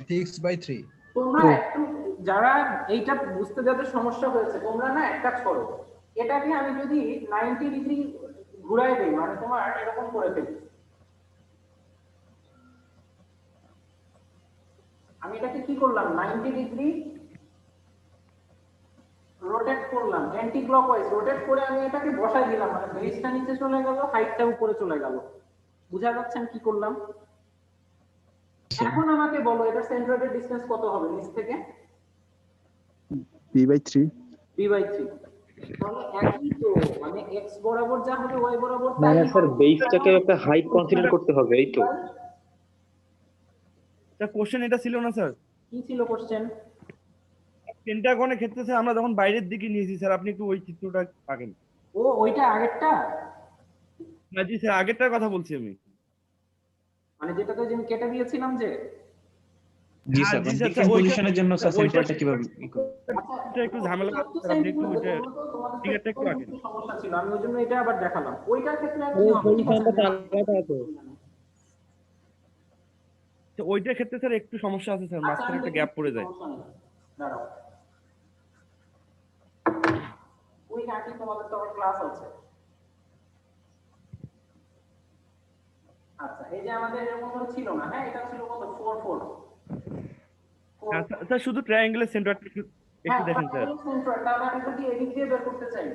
6/3 তোমরা একটু যারা এইটা বুঝতে যাদের সমস্যা হয়েছে, তোমরা না এক কাজ করো, এটাকে আমি যদি 90 ডিগ্রি ঘুরাই দেই, মানে তোমার এরকম করে ফেলি, আমি এটাকে কি করলাম 90 ডিগ্রি রোটেট করলাম, অ্যান্টি ক্লকওয়াইজ রোটেট করে আমি এটাকে বসাই দিলাম, মানে বেসটা নিচে চলে গেল, হাইটটা উপরে চলে গেল। বুঝা যাচ্ছে আমি কি করলাম? এখন আমাকে বলো এটার সেন্ট্রয়েডের ডিসটেন্স কত হবে নিচ থেকে? b/3 b/3। তাহলে একই তো, মানে x বরাবর যা হবে y বরাবর তাই। মানে স্যার বেসটাকে একটা হাইট কনসিডার করতে হবে, এই তো? স্যার কোশ্চেন এটা ছিল না স্যার? কি ছিল কোশ্চেন? পেন্টাগনের ক্ষেত্রে স্যার আমরা যখন বাইরের দিকে নিয়েছি স্যার, আপনি একটু ওই চিত্রটা আঁকেন। ও ওইটা আগেরটা? না জি স্যার, আগেরটার কথা বলছি আমি, মানে যেটাতে আমি কেটে দিয়েছিলাম যে। জি স্যার ডিকম্পোজিশনের জন্য স্যার সেন্টারটা কিভাবে এটা একটু ঝামেলা স্যার, আপনি একটু ওইটা ফিগারটা একটু আঁকেন। সমস্যা ছিল, আমি ওইজন্য এটা আবার দেখালাম। ওইটার ক্ষেত্রে আর কি হবে? ওইটার ক্ষেত্রে স্যার একটু সমস্যা আছে স্যার, মাঝখানে একটা গ্যাপ পড়ে যায়। দাঁড়াও, ওই নাকি তোমাদের তো আবার ক্লাস আছে। আচ্ছা এই যে আমাদের এরকম করে ছিল না, হ্যাঁ এটা ছিল কত 4 স্যার শুধু ট্রায়াঙ্গেলের সেন্টারটা একটু দেখেন স্যার। সেন্টার, তাহলে আমি যদি এদিক দিয়ে বের করতে চাই,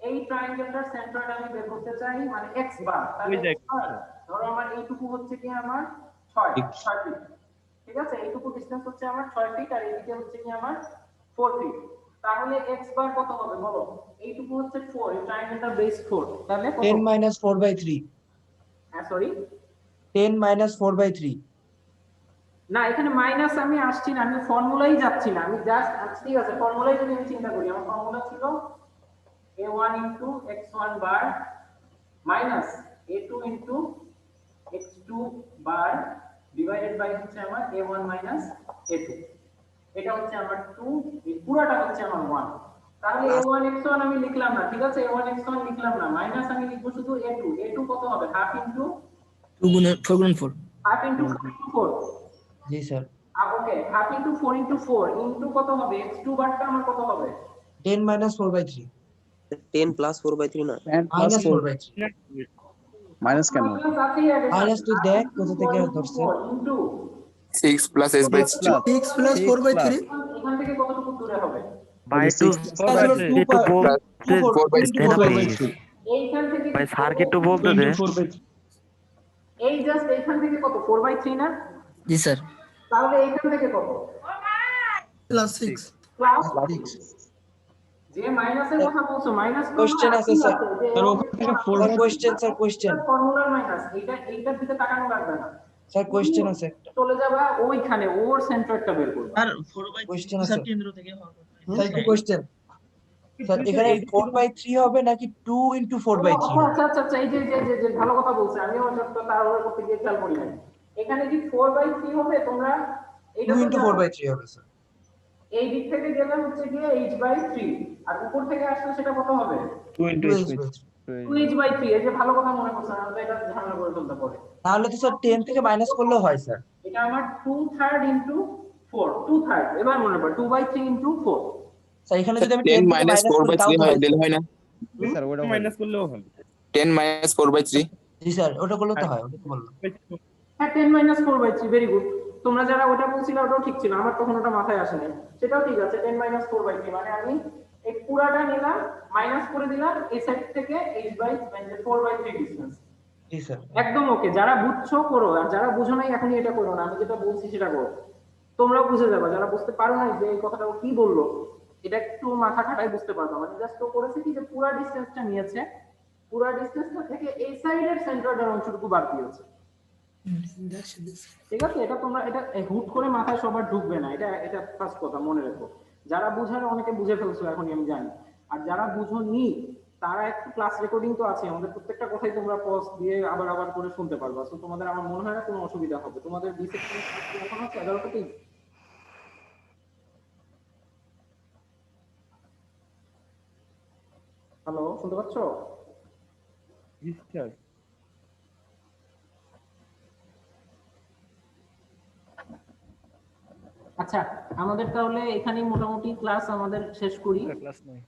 এই ট্রায়াঙ্গেলটার সেন্টারটা আমি বের করতে চাই, মানে x বার, তাহলে ধরো আমার এইটুকু হচ্ছে কি আমার 6 ফিট, ঠিক আছে? এইটুকু ডিসটেন্স হচ্ছে আমার 6 ফিট, আর এইদিকে হচ্ছে কি আমার 4 ফিট। তাহলে x বার কত হবে বলো? এইটুকু হচ্ছে 4, এই ট্রায়াঙ্গেলটার বেস 4, তাহলে 10 - 4/3। হ্যাঁ সরি 10 - 4/3। না এখানে মাইনাস আমি আসছি না, আমি ফর্মুলাই যাচ্ছি না, আমি জাস্ট ঠিক আছে ফর্মুলাই যদি আমি চিন্তা করি, আমার ফর্মুলা ছিল a1 * x1 bar minus a2 * x2 bar divided by হচ্ছে আমার a1 - a2। এটা হচ্ছে আমার 2, এই পুরোটা হচ্ছে আমার 1। তাহলে a1 x1 আমি লিখলাম না, ঠিক আছে? a1 x1 লিখলাম না, মাইনাস আমি লিখব শুধু a2। a2 কত হবে? হাফ ইনটু 2 × 4 × 4 হাফ ইনটু 4 জি sir okay half into 4 into 4 into কত হবে x2 বারটা আমার কত হবে 10 - 4/3 10 প্লাস 4/3 না মাইনাস 4/3 মাইনাস কেন? মাইনাস তুই দেখ কোথা থেকে ধরছে 6 প্লাস s বাই 3 6 প্লাস 4/3 এখান থেকে কতটুকু দূরে হবে ভাই একটু বলতে এইখান থেকে ভাই স্যারকে একটু বলতে দে। এই জাস্ট এইখান থেকে কত 4/3 না জি স্যার তাহলে এইখান থেকে কত প্লাস 6 প্লাস 6 যে মাইনাসের কথা বলছো মাইনাস কোশ্চেন আছে স্যার স্যার ওখান থেকে 4/3 কোশ্চেন স্যার কোশ্চেন ফর্মুলার মাইনাস এইটার দিকে তাকানো লাগবে না স্যার কোশ্চেন আছে একটা চলে যাবা ওইখানে ওর সেন্টারটা বের করবে আর 4/3 কোশ্চেন আছে স্যার কেন্দ্র থেকে হওয়ার কথা। স্যার একটু কোশ্চেন স্যার এখানে 4/3 হবে নাকি 2 * 4/3 আচ্ছা আচ্ছা আচ্ছা এই যে ভালো কথা বলছে আমিও হয়তো তার ওর করতে গিয়ে খেয়াল করি নাই এখানে কি 4/3 হবে তোমরা 2 * 4/3 হবে স্যার এই দিক থেকে গেলে হচ্ছে গিয়ে h/3 আর উপর থেকে আসলে সেটা কত হবে 2h/3 এই যে ভালো কথা মনে করছেন আমরা এটা ঝামেলা করে ফেলতে পারি তাহলে তো স্যার 10 থেকে মাইনাস করলেও হয় স্যার এটা আমার 2/3 ইনটু 4 2/3 এবার মনে পড়ে 2/3 ইনটু 4 স্যার এখানে যদি আমি 10 10 থেকে মাইনাস মাইনাস করি তাও 4/3 হয় দিলে হয় না স্যার ওটা মাইনাস করলেও হবে 10 মাইনাস 4/3 জি স্যার ওটা করলে তো হয় ওটা তো বললাম হ্যাঁ 10 - 4/3 ভেরি গুড তোমরা যারা ওটা বলছিলে ওটাও ঠিক ছিল আমার তখন ওটা মাথায় আসে নাই সেটাও ঠিক আছে 10 - 4/3 মানে আমি এই পুরাটা নিলাম মাইনাস করে দিলাম এই সাইড থেকে h/4/3 ডিসটেন্স জি স্যার একদম ওকে যারা বুঝছো করো আর যারা বুঝো নাই এখনই এটা করো না আমি যেটা বলছি সেটা করো তোমরাও বুঝে যাবে যারা বুঝতে পারো না যে এই কথাটা ও কি বললো এটা একটু মাথা খাটাই বুঝতে পারবে মানে জাস্ট ও করেছে কি যে পুরা ডিসটেন্সটা নিয়েছে পুরা ডিসটেন্সটা থেকে এই সাইডের সেন্টারটার অংশটুকু বাদ দিয়েছে ঠিক আছে এটা তোমরা এটা হুট করে মাথায় সবার ঢুকবে না এটা ফার্স্ট কথা মনে রেখো যারা বুঝার অনেকে বুঝে ফেলছো এখনই আমি জানি আর যারা বুঝোনি তারা একটু ক্লাস রেকর্ডিং তো আছে আমাদের প্রত্যেকটা কথাই তোমরা পজ দিয়ে আবার করে শুনতে পারবা সো তোমাদের আমার মনে হয় না কোনো অসুবিধা হবে তোমাদের ডিসেকশন এখন হচ্ছে 11টাতেই হ্যালো শুনতে পাচ্ছো জি স্যার আচ্ছা আমাদের তাহলে এখানেই মোটামুটি ক্লাস আমাদের শেষ করি ক্লাস নাই